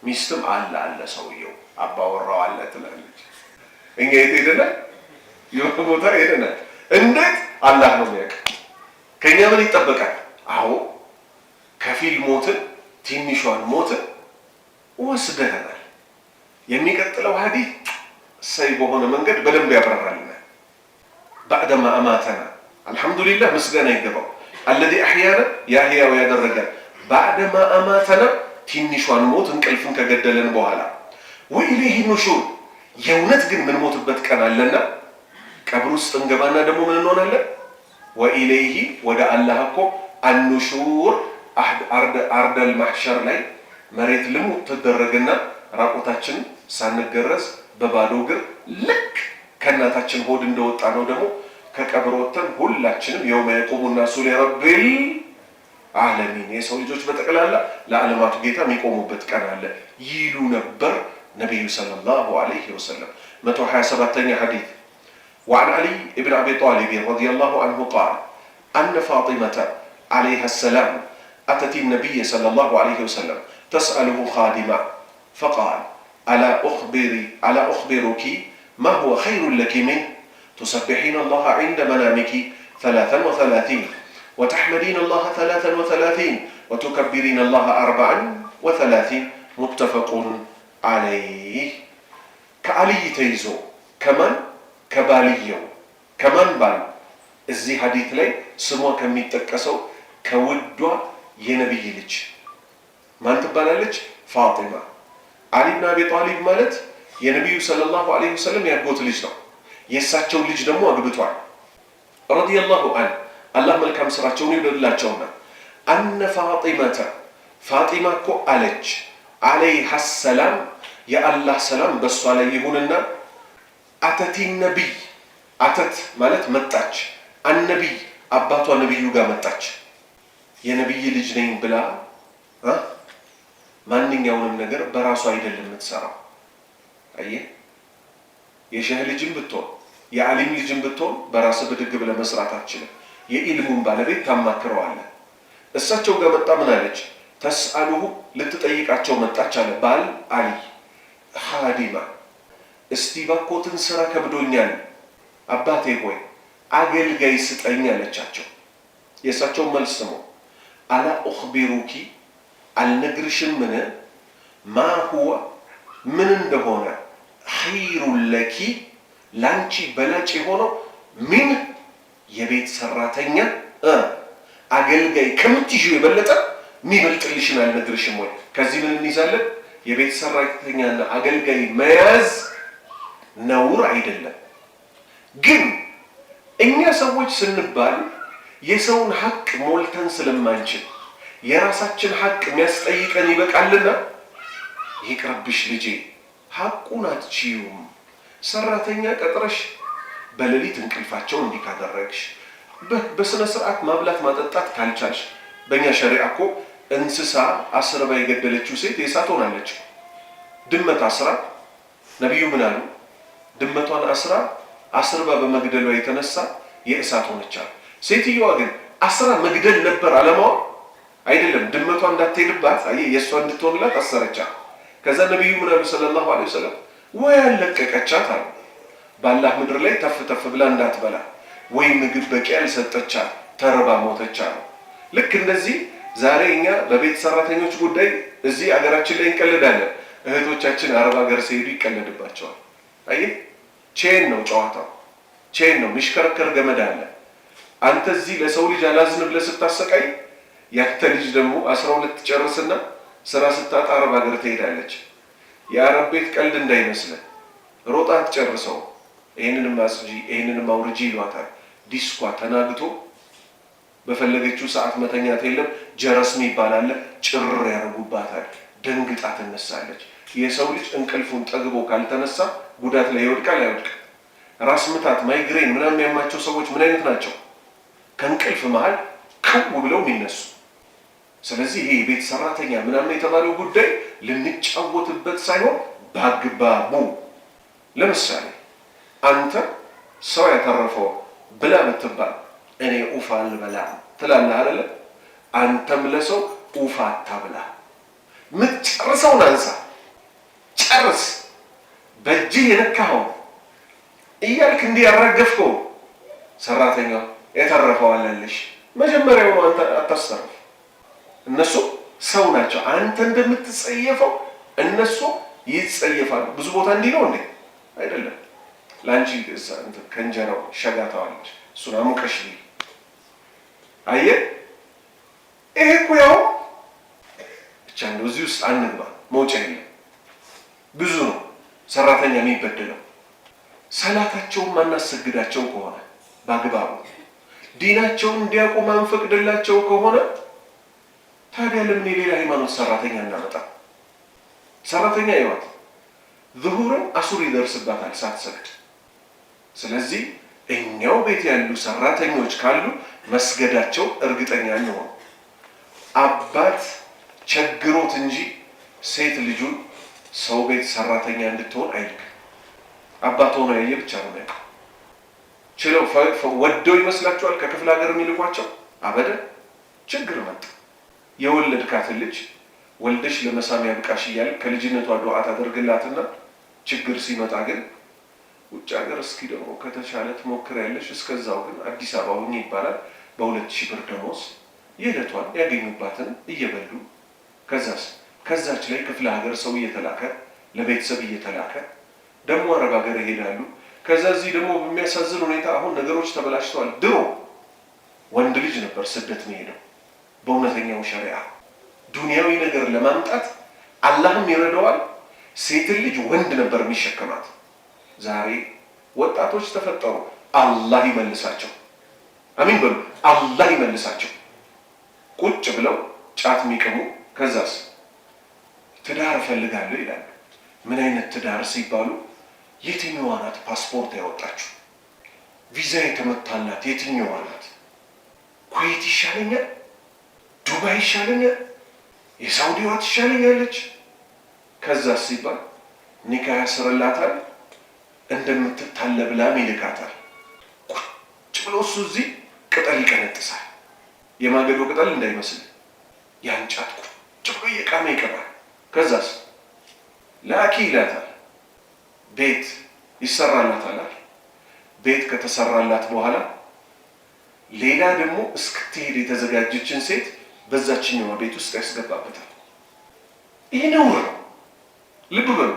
ሚስትም አለ ሰውየው አባወራው አለ ትላለች። እኛ የት ሄደናል? የሆነ ቦታ ሄደናል። እንዴት አላህ ነው የሚያውቅ። ከኛ ምን ይጠበቃል? አዎ ከፊል ሞትን ትንሿን ሞትን ወስደናል። የሚቀጥለው ሐዲስ ሰይ በሆነ መንገድ በደንብ ያብራራልናል። ባዕደማ አማተና አልሐምዱሊላህ ምስጋና ይገባው አለዚ አሕያና ያ ሕያው ያደረገ ባዕደማ አማተና ትንሿን ሞት እንቅልፍን ከገደለን በኋላ ወኢለይሂ ኑሹር የእውነት ግን ምን ሞትበት ቀን አለና ቀብር ውስጥ እንገባና ደግሞ ምን እንሆናለን? ወኢለይሂ ወደ አላህ እኮ አንሹር አርደል ማሕሸር ላይ መሬት ልሙጥ ትደረግና ራቆታችን ሳንገረዝ በባዶ እግር ልክ ከእናታችን ሆድ እንደወጣ ነው ደግሞ ከቀብር ወጥተን ሁላችንም የውመ የቁሙ ናሱ ሊረቢል ዓለሚን የሰው ልጆች በጠቅላላ ለዓለማቱ ጌታ የሚቆሙበት ቀን አለ ይሉ ነበር ነቢዩ ሰለላሁ ዐለይሂ ወሰለም። 127ኛ ሐዲስ وعن علي بن أبي طالب رضي الله عنه قال أن فاطمة عليها السلام أتت النبي صلى الله عليه وسلم تسأله خادمة فقال ألا أخبرك ما هو خير لك منه تسبحين الله عند منامك 33 وتحمدين الله 33 وتكبرين الله 34 متفق عليه. كعلي تيزو كمان ከባልየው ከማን ባል እዚህ ሐዲስ ላይ ስሟ ከሚጠቀሰው ከውዷ የነብይ ልጅ ማን ትባላለች? ፋጢማ። አሊ ኢብኑ አቢ ጣሊብ ማለት የነብዩ ሰለላሁ ዐለይሂ ወሰለም ያጎት ልጅ ነው። የእሳቸው ልጅ ደግሞ አግብቷል። ረዲየላሁ ዐንሁ አላህ መልካም ስራቸውን ይውደድላቸውና አነ ፋጢማ እኮ አለች ዐለይሃ ሰላም የአላህ ሰላም በሷ ላይ ይሁንና አተቲ ነቢይ አተት ማለት መጣች። አነቢይ አባቷ ነቢዩ ጋር መጣች። የነቢይ ልጅ ነኝ ብላ ማንኛውንም ነገር በራሷ አይደለም የምትሰራው። አየህ፣ የሸህ ልጅም ብትሆን የዓሊም ልጅም ብትሆን በራስ ብድግ ብለህ መስራት አትችልም። የኢልሙን ባለቤት ታማክረዋለህ። እሳቸው ጋር መጣ። ምን አለች? ተስአሉሁ ልትጠይቃቸው መጣች አለ ባል አሊ ኻዲማ እስቲ ባኮትን ስራ ከብዶኛል አባቴ ሆይ አገልጋይ ስጠኝ አለቻቸው። የእሳቸው መልስ ስሙ። አላ ኡኽቢሩኪ አልነግርሽም ምን ማ ሁወ ምን እንደሆነ ኸይሩን ለኪ ላንቺ በላጭ የሆነው ምን የቤት ሰራተኛ አገልጋይ ከምትይዥው የበለጠ የሚበልጥልሽን አልነግርሽም ወይ? ከዚህ ምን እንይዛለን? የቤት ሰራተኛና አገልጋይ መያዝ ነውር አይደለም። ግን እኛ ሰዎች ስንባል የሰውን ሐቅ ሞልተን ስለማንችል የራሳችን ሐቅ የሚያስጠይቀን ይበቃልና ይቅርብሽ ልጄ ሐቁን አትችዩም፣ ሰራተኛ ቀጥረሽ በሌሊት እንቅልፋቸው እንዲህ ካደረግሽ፣ በስነ ስርዓት ማብላት ማጠጣት ካልቻልሽ፣ በእኛ ሸሪዓ እኮ እንስሳ አስርባ የገደለችው ሴት የእሳት ሆናለች። ድመት አስራ ነቢዩ ምን አሉ? ድመቷን አስርባ በመግደሏ የተነሳ የእሳት ሆነች አሉ። ሴትዮዋ ግን አስራ መግደል ነበር አለማዋ አይደለም። ድመቷ እንዳትሄድባት የእሷ እንድትሆንላት አሰረቻት። ከዛ ነቢዩ ምን አሉ ሰለላሁ ዐለይሂ ወሰለም? ወይ አለቀቀቻት አሉ። ባላህ ምድር ላይ ተፍ ተፍ ብላ እንዳትበላ ወይ ምግብ በቂ ያልሰጠቻት ተርባ ሞተች አሉ። ልክ እንደዚህ ዛሬ እኛ በቤት ሰራተኞች ጉዳይ እዚህ አገራችን ላይ እንቀልዳለን። እህቶቻችን አረብ ሀገር ሲሄዱ ይቀለድባቸዋል። አየህ፣ ቼን ነው ጨዋታው፣ ቼን ነው ሚሽከረከር ገመድ አለ። አንተ እዚህ ለሰው ልጅ አላዝን ብለህ ስታሰቃይ ያንተ ልጅ ደግሞ 12 ጨርስና ስራ ስታጣ አረብ ሀገር ትሄዳለች። የአረብ ቤት ቀልድ እንዳይመስልህ፣ ሮጣ ትጨርሰው። ይሄንንም አስጂ ይሄንንም አውርጂ ይሏታል። ዲስኳ ተናግቶ በፈለገችው ሰዓት መተኛት የለም። ጀረስም ይባላል፣ ጭር ያደርጉባታል። ደንግጣ ትነሳለች። የሰው ልጅ እንቅልፉን ጠግቦ ካልተነሳ ጉዳት ላይ ይወድቃል። አይወድቅም? ራስ ምታት፣ ማይግሬን ምናምን የሚያማቸው ሰዎች ምን አይነት ናቸው? ከእንቅልፍ መሃል ክው ብለው የሚነሱ። ስለዚህ ይሄ የቤት ሰራተኛ ምናምን የተባለው ጉዳይ ልንጫወትበት ሳይሆን በአግባቡ። ለምሳሌ አንተ ሰው ያተረፈው ብላ ብትባል እኔ ኡፋ አልበላ ትላለህ አይደለ? አንተም ለሰው ኡፋ አታብላ። ምትጨርሰውን አንሳ፣ ጨርስ። በእጅህ የነካኸው እያልክ እንዲህ ያራገፍከው ሰራተኛው የተረፈው አለልሽ። መጀመሪያውኑ አንተ አታስተርፍ። እነሱ ሰው ናቸው። አንተ እንደምትጸየፈው እነሱ ይጸየፋሉ። ብዙ ቦታ እንዲህ ነው እንዴ? አይደለም። ላንቺ ከእንጀራው ሸጋታዋለች፣ እሱን አሙቀሽ። አየህ፣ ይሄ እኮ ያው ብቻ እንደው እዚህ ውስጥ አንግባ፣ መውጫ የለም። ብዙ ነው ሰራተኛ የሚበደለው። ሰላታቸውን ማናሰግዳቸው ከሆነ በአግባቡ ዲናቸውን እንዲያውቁ ማንፈቅድላቸው ከሆነ ታዲያ ለምን የሌላ ሃይማኖት ሰራተኛ እናመጣ? ሰራተኛ ይዋት ዙሁርን አሱር ይደርስባታል ሳትሰግድ። ስለዚህ እኛው ቤት ያሉ ሰራተኞች ካሉ መስገዳቸው እርግጠኛ ነው። አባት ቸግሮት እንጂ ሴት ልጁን ሰው ቤት ሰራተኛ እንድትሆን አይልክም። አባት ሆኖ ያየ ብቻ ነው የሚያውቀው። ችለው ወደው ይመስላችኋል ከክፍለ ሀገር የሚልኳቸው? አበደን። ችግር መጣ። የወለድካትን ልጅ ወልደሽ ለመሳሚያ ብቃሽ እያለ ከልጅነቷ ዱዓ ታደርግላትና ችግር ሲመጣ ግን ውጭ ሀገር እስኪ ደግሞ ከተሻለ ትሞክሪያለሽ፣ እስከዛው ግን አዲስ አበባ ሁኚ ይባላል። በ2000 ብር ደሞዝ የዕለቷን ያገኙባትን እየበሉ ከዛች ላይ ክፍለ ሀገር ሰው እየተላከ ለቤተሰብ እየተላከ ደግሞ አረብ ሀገር ይሄዳሉ። ከዛ እዚህ ደግሞ በሚያሳዝን ሁኔታ አሁን ነገሮች ተበላሽተዋል። ድሮ ወንድ ልጅ ነበር ስደት የሚሄደው በእውነተኛው ሸሪዓ ዱንያዊ ነገር ለማምጣት አላህም ይረዳዋል። ሴትን ልጅ ወንድ ነበር የሚሸከማት። ዛሬ ወጣቶች ተፈጠሩ። አላህ ይመልሳቸው። አሚን በሉ። አላህ ይመልሳቸው። ቁጭ ብለው ጫት የሚቀሙ ከዛስ ትዳር እፈልጋለሁ ይላሉ። ምን አይነት ትዳር ሲባሉ የትኛዋ ናት ፓስፖርት ያወጣችሁ? ቪዛ የተመታላት የትኛዋ ናት? ኩዌት ይሻለኛል? ዱባይ ይሻለኛል? የሳውዲዋ ትሻለኛለች? ከዛስ ሲባል ኒካ ያስርላታል። እንደምትታለብ ላም ይልካታል። ቁጭ ብሎ እሱ እዚህ ቅጠል ይቀነጥሳል። የማገዶ ቅጠል እንዳይመስል ያንጫት ቁጭ ብሎ እየቃመ ይቀባል። ከዛስ ላኪ ይላታል። ቤት ይሰራላታል። ቤት ከተሰራላት በኋላ ሌላ ደግሞ እስክትሄድ የተዘጋጀችን ሴት በዛችኛዋ ቤት ውስጥ ያስገባበታል። ይህ ነውር ነው። ልብ በሉ።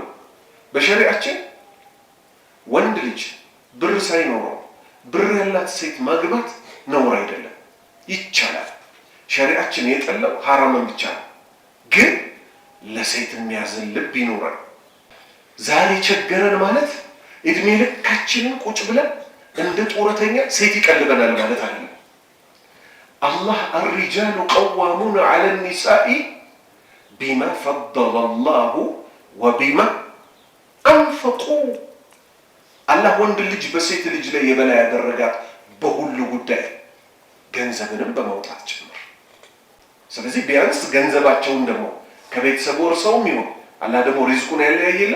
በሸሪዓችን ወንድ ልጅ ብር ሳይኖረው ብር ያላት ሴት ማግባት ነውር አይደለም፣ ይቻላል። ሸሪዓችን የጠላው ሐራምን ብቻ ነው። ግን ለሴት የሚያዝን ልብ ይኖረን። ዛሬ ቸገረን ማለት እድሜ ልካችንን ቁጭ ብለን እንደ ጡረተኛ ሴት ይቀልበናል ማለት አይደለም። አላህ አልሪጃሉ ቀዋሙነ ዐለ ኒሳኢ ቢማ ፈደለ ላሁ ወቢማ አንፈቁ። አላህ ወንድ ልጅ በሴት ልጅ ላይ የበላይ ያደረጋት በሁሉ ጉዳይ ገንዘብንም በማውጣት ጭምር። ስለዚህ ቢያንስ ገንዘባቸውን ደግሞ ከቤተሰብ ወርሰውም ይሁን አላህ ደግሞ ሪዝቁን ያለያየለ።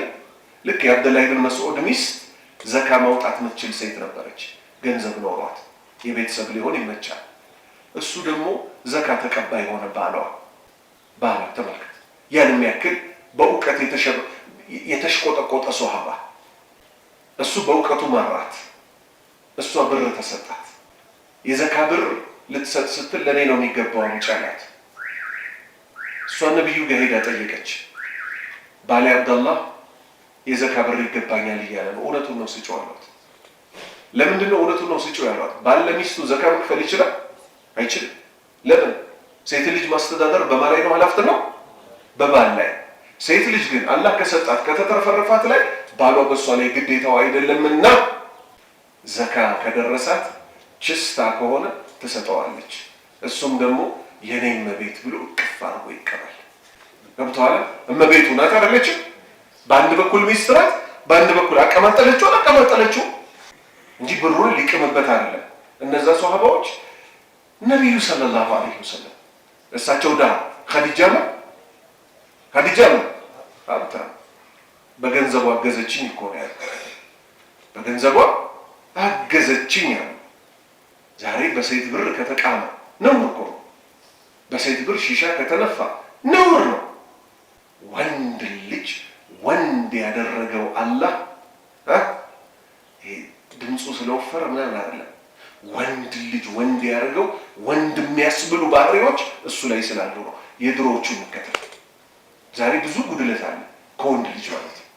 ልክ የአብደላህ ብን መስዑድ ሚስት ዘካ ማውጣት ምትችል ሴት ነበረች። ገንዘብ ኖሯት የቤተሰብ ሊሆን ይመቻል። እሱ ደግሞ ዘካ ተቀባይ ሆነ ባሏ ተመልከት። ያን የሚያክል በእውቀት የተሽቆጠቆጠ ሶሃባ እሱ በእውቀቱ መራት፣ እሷ ብር ተሰጣት። የዘካ ብር ልትሰጥ ስትል ለኔ ነው የሚገባው አምጫላት። እሷ ነብዩ ጋር ሄዳ ጠየቀች። ባሌ አብደላህ የዘካ ብር ይገባኛል እያለ ነው። እውነቱን ነው ስጪው አሏት። ለምንድን ነው እውነቱን ነው ስጪው ያሏት? ባል ለሚስቱ ዘካ መክፈል ይችላል? አይችልም። ለምን? ሴት ልጅ ማስተዳደር በማን ላይ ነው ኃላፊነቱ? በባል ላይ። ሴት ልጅ ግን አላህ ከሰጣት ከተተረፈረፋት ላይ ባሏ በሷ ላይ ግዴታው አይደለምና ዘካ ከደረሳት ችስታ ከሆነ ትሰጠዋለች። እሱም ደግሞ የኔ እመቤት ብሎ እቅፍ አድርጎ ይቀበል። ገብቶሃል? እመቤቱ ናት አይደለችም? በአንድ በኩል ሚስት ናት፣ በአንድ በኩል አቀማጠለችው እንጂ ብሩን ሊቅምበት አይደለም። እነዛ ሷሃባዎች ነቢዩ ሰለላሁ ዐለይሂ ወሰለም እሳቸው ዳ ኸዲጃ ነው አብታ በገንዘቧ አገዘችኝ እኮ ነው ያለው። በገንዘቧ አገዘችኝ ያለው። ዛሬ በሴት ብር ከተቃመ ነውር እኮ ነው። በሴት ብር ሺሻ ከተነፋ ነውር ነው። ወንድ ልጅ ወንድ ያደረገው አላህ ድምፁ ስለወፈረ ምናምን አይደለም። ወንድ ልጅ ወንድ ያደርገው ወንድ የሚያስብሉ ባህሪዎች እሱ ላይ ስላሉ ነው። የድሮዎቹ መከተል ዛሬ ብዙ ጉድለት አለ ከወንድ ልጅ ማለት ነው።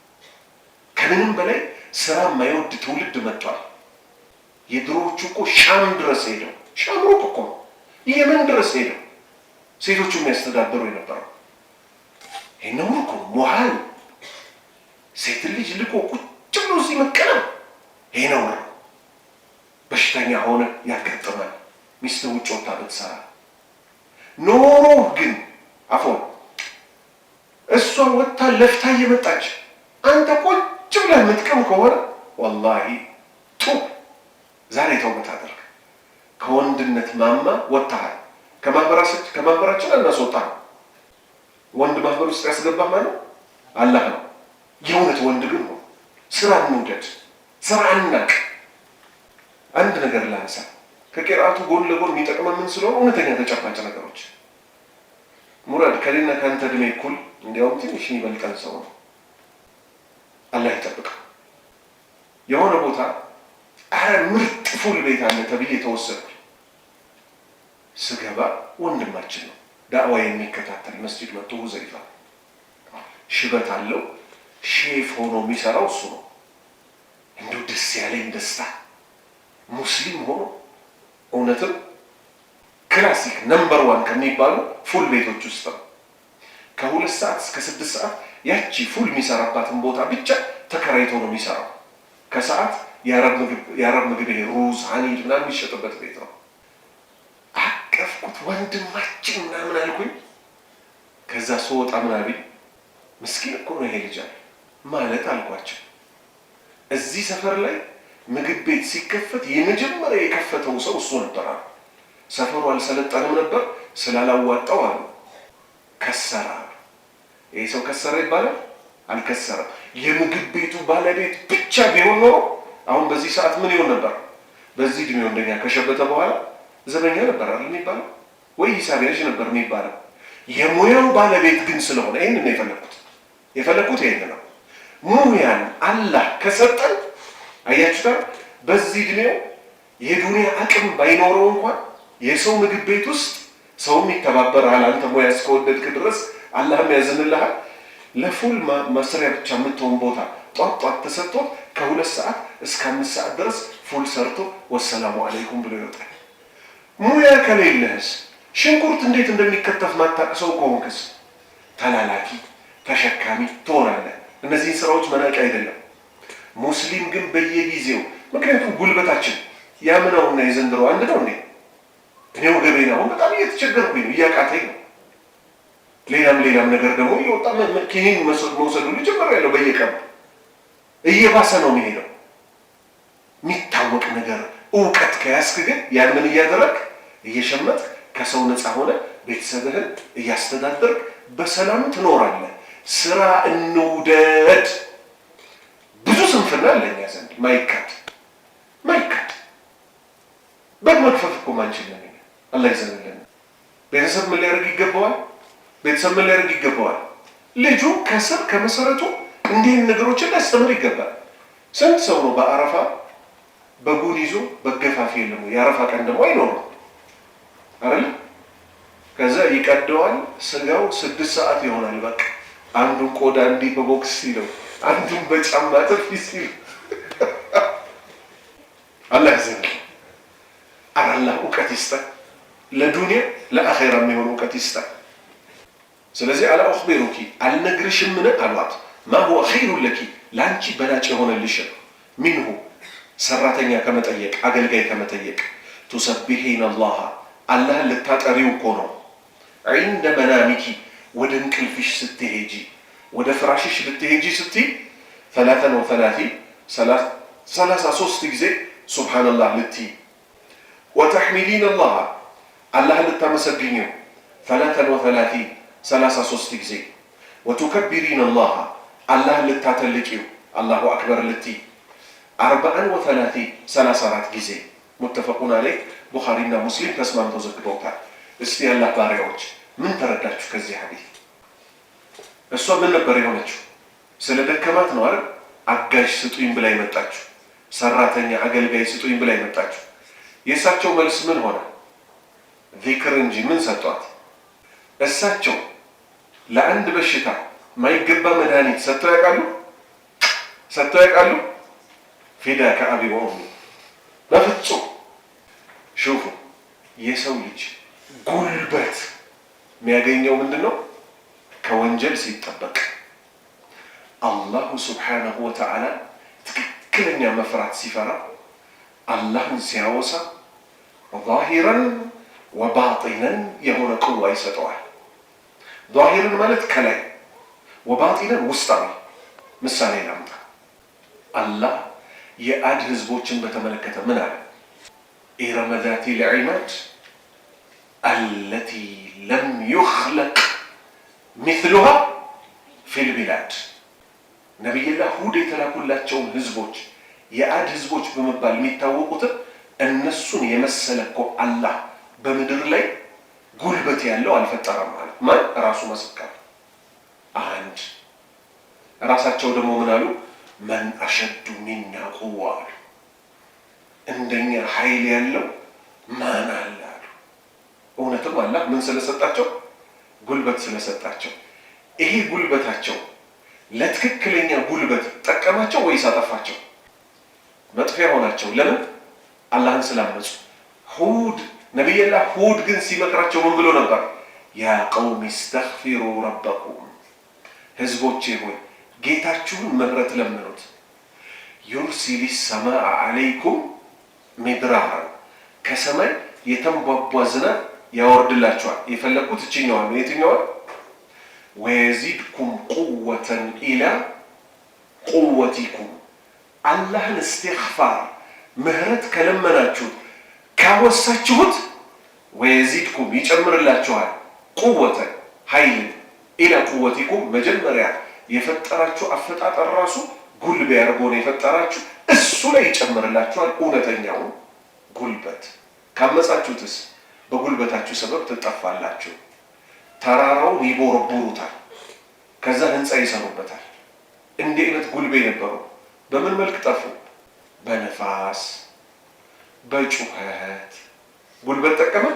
ከምንም በላይ ስራ የማይወድ ትውልድ መጥቷል። የድሮዎቹ እኮ ሻም ድረስ ሄደው ሻምሩቅ እኮ የመን ድረስ ሄደው ሴቶቹ የሚያስተዳድሩ የነበረው ይህነው እኮ ሞሃል ሴት ልጅ ልቆ ቁጭ ብሎ እዚህ መቀለም ይህ ነው። በሽተኛ ሆነ ያጋጥማል። ሚስት ውጭ ወጣ ብትሰራ ኖሮ ግን አፎን እሷ ወጣ ለፍታ እየመጣች አንተ ቁጭ ብለህ የምትቀም ከሆነ ወላሂ ዛሬ ተውበት አድርግ። ከወንድነት ማማ ወጣሃል። ከማህበራችን እናስወጣህ። ወንድ ማህበር ውስጥ ያስገባህ ማለት አላህ ነው። የእውነት ወንድ ግን ነው። ስራ እንውደድ፣ ስራ እናቅ። አንድ ነገር ላንሳ። ከቂራቱ ጎን ለጎን የሚጠቅመን ምን ስለሆነ እውነተኛ ተጨባጭ ነገሮች። ሙራድ ከሌና ከአንተ እድሜ እኩል እንዲያውም ትንሽ የሚበልጠን ሰው ነው። አላህ ይጠብቀው። የሆነ ቦታ አረ ምርጥ ፉል ቤት አለ ተብዬ ተወሰድኩ። ስገባ ወንድማችን ነው ዳዕዋ የሚከታተል መስጂድ መጥቶ ሁዘይፋ ሽበት አለው ሼፍ ሆኖ የሚሰራው እሱ ነው። እንደው ደስ ያለኝ ደስታ ሙስሊም ሆኖ እውነትም ክላሲክ ነምበር 1 ከሚባሉ ፉል ቤቶች ውስጥ ነው። ከ2 ሰዓት እስከ 6 ሰዓት ያቺ ፉል የሚሰራባትን ቦታ ብቻ ተከራይቶ ነው የሚሰራው። ከሰዓት የአረብ ምግብ ሩዝ ሀኒድ ምናምን የሚሸጥበት ቤት ነው። አቀፍኩት ወንድማችን ምናምን አልኩኝ። ከዛ ስወጣ ምናምን ምስኪን እኮ ነው ይሄ ልጅ ማለት አልኳቸው። እዚህ ሰፈር ላይ ምግብ ቤት ሲከፈት የመጀመሪያ የከፈተው ሰው እሱ ነበር አሉ። ሰፈሩ አልሰለጠንም ነበር ስላላዋጣው አሉ ከሰራ። ይሄ ሰው ከሰራ ይባላል? አልከሰረም። የምግብ ቤቱ ባለቤት ብቻ ቢሆን ኖሮ አሁን በዚህ ሰዓት ምን ይሆን ነበር? በዚህ እድሜው እንደኛ ከሸበተ በኋላ ዘበኛ ነበር አይደል የሚባለው? ወይ ሂሳብ ያዥ ነበር የሚባለው። የሙያው ባለቤት ግን ስለሆነ ይሄን ነው የፈለኩት ይሄን ነው። ሙያን አላህ ከሰጠን አያችሁታ። በዚህ እድሜው የዱንያ አቅም ባይኖረው እንኳን የሰው ምግብ ቤት ውስጥ ሰውም ይተባበራል። አንተ ሙያ እስከወደድክ ድረስ አላህም ያዝንልሃል። ለፉል መስሪያ ብቻ የምትሆን ቦታ ጧት ተሰጥቶ ከ2 ሰዓት እስከ 5 ሰዓት ድረስ ፉል ሰርቶ ወሰላሙ አለይኩም ብሎ ይወጣል። ሙያ ከሌለህስ ሽንኩርት እንዴት እንደሚከተፍ ማታቅ ሰው ከሆንክስ ተላላኪ ተሸካሚ ትሆናለህ። እነዚህን ስራዎች መናቅ አይደለም። ሙስሊም ግን በየጊዜው ምክንያቱም ጉልበታችን ያምናውና የዘንድሮ አንድ ነው እንዴ? እኔ ወገቤን አሁን በጣም እየተቸገርኩኝ ነው፣ እያቃተኝ ነው። ሌላም ነገር ደግሞ እየወጣ ኪኒን መውሰዱ ልጀምር ያለው በየቀኑ እየባሰ ነው የሚሄደው። የሚታወቅ ነገር እውቀት ከያዝክ ግን ያን ምን እያደረግ እየሸመት ከሰው ነፃ ሆነ ቤተሰብህን እያስተዳደርክ በሰላም ትኖራለህ። ስራ እንውደድ። ብዙ ስንፍና ለኛ ዘንድ ማይካድ በመክፈፍ እኮ ማንችል ነው። አላህ ይዘንልን። ቤተሰብ ምን ሊያደርግ ይገባዋል? ልጁ ከስር ከመሰረቱ እንዲህ ነገሮችን ሊያስተምር ይገባል። ስንት ሰው ነው በአረፋ በጉን ይዞ በገፋፊ የለም። የአረፋ ቀን ደግሞ አይኖርም አይደል? ከዛ ይቀደዋል። ስጋው 6 ሰዓት ይሆናል። በቃ አንዱን ቆዳ እንዲህ በቦክስ ሲለው፣ አንዱን በጫማ ጥፊ ሲለው አላህ ይዘንልን። አላህ እውቀት ይስጠን፣ ለዱንያ ለአኺራ የሚሆን እውቀት ይስጠን። ስለዚህ አላ ኡኽቢሩኪ አልነግርሽምን አሏት። ማ ሁወ ኸይሩን ለኪ ለአንቺ በላጭ የሆነልሽ ሚንሁ ሰራተኛ ከመጠየቅ አገልጋይ ከመጠየቅ ቱሰቢሒነ አላህ አላህን ልታጠሪው እኮ ነው። ዒንደ መናሚኪ ወደ እንቅልፍሽ ስትሄጂ ወደ ፍራሽሽ ልትሄጂ ስትይ 33 ጊዜ ሱብሓነላህ ልትይ ወተሕሚዲነ አላህ አላህን ልታመሰግኘው 33 ጊዜ ወቱከቢሪነ አላህ አላህን ልታተልቂው አላሁ አክበር ልትይ 34 ጊዜ ሙተፈቁን ዐለይህ ቡኻሪና ሙስሊም ተስማምተው ዘግበውታል። እስቲ ያላህ ባሪያዎች ምን ተረዳችሁ ከዚህ ሐዲስ? እሷ ምን ነበር የሆነችው? ስለ ደከማት ነው አይደል? አጋዥ ስጡኝ ብላ የመጣችሁ፣ ሰራተኛ አገልጋይ ስጡኝ ብላ የመጣችሁ። የእሳቸው መልስ ምን ሆነ? ዚክር እንጂ ምን ሰጧት? እሳቸው ለአንድ በሽታ ማይገባ መድኃኒት ሰጥተው ያውቃሉ? ፊዳከ አቢ ወኡሚ በፍጹም። ሹፉ የሰው ልጅ ጉልበት የሚያገኘው ምንድን ነው? ከወንጀል ሲጠበቅ አላሁ ስብሓነሁ ወተዓላ ትክክለኛ መፍራት ሲፈራ አላህን ሲያወሳ ዛሂረን ወባጢነን የሆነ ቅዋ ይሰጠዋል። ዛሂረን ማለት ከላይ፣ ወባጢነን ውስጣዊ። ምሳሌ ላምጣ። አላህ የአድ ህዝቦችን በተመለከተ ምን አለ? ኢረመ ዛቲል ዒማድ አለቲ ለም ዩኽለቅ ሚስሉሃ ፊል ቢላድ። ነቢይላህ ሁድ የተላኩላቸውን ህዝቦች የአድ ህዝቦች በመባል የሚታወቁትን እነሱን የመሰለ እኮ አላህ በምድር ላይ ጉልበት ያለው አልፈጠረም ማለት ማን? ራሱ መሰከረ። አንድ ራሳቸው ደግሞ ምን አሉ? መን አሸዱ ሚና ቁዋ አሉ። እንደኛ ኃይል ያለው ማን አለ አሉ። እውነትም አላህ ምን ስለሰጣቸው? ጉልበት ስለሰጣቸው። ይሄ ጉልበታቸው ለትክክለኛ ጉልበት ጠቀማቸው ወይስ አጠፋቸው? መጥፊያ ሆናቸው። ለምን? አላህን ስላመፁ። ሁድ ነቢይላህ ሁድ ግን ሲመክራቸው ምን ብሎ ነበር? ያ ቀውም እስተግፊሩ ረበኩም፣ ህዝቦቼ ሆይ ጌታችሁን ምህረት ለምኑት። ዩርሲሊ ሰማአ ዐለይኩም ሚድራራን፣ ከሰማይ የተንቧቧ ዝናብ ያወርድላችኋል። የፈለግኩት እችኛዋን ነው። የትኛዋን? ወየዚድኩም ቁወተን ኢላ ቁወቲኩም፣ አላህን እስትግፋር ምህረት ከለመናችሁት ካወሳችሁት፣ ወየዚድኩም ይጨምርላችኋል፣ ቁወተን ኃይልን፣ ኢላ ቁወቲኩም መጀመሪያ የፈጠራችሁ አፈጣጠር ራሱ ጉልበት ያርጎ ነው የፈጠራችሁ፣ እሱ ላይ ይጨምርላችኋል እውነተኛውን ጉልበት። ካመጻችሁትስ በጉልበታችሁ ሰበብ ትጠፋላችሁ። ተራራውን ይቦረቦሩታል፣ ከዛ ህንፃ ይሰሩበታል። እንዲህ አይነት ጉልበት ነበሩ። በምን መልክ ጠፉ? በነፋስ በጩኸት። ጉልበት ጠቀመ?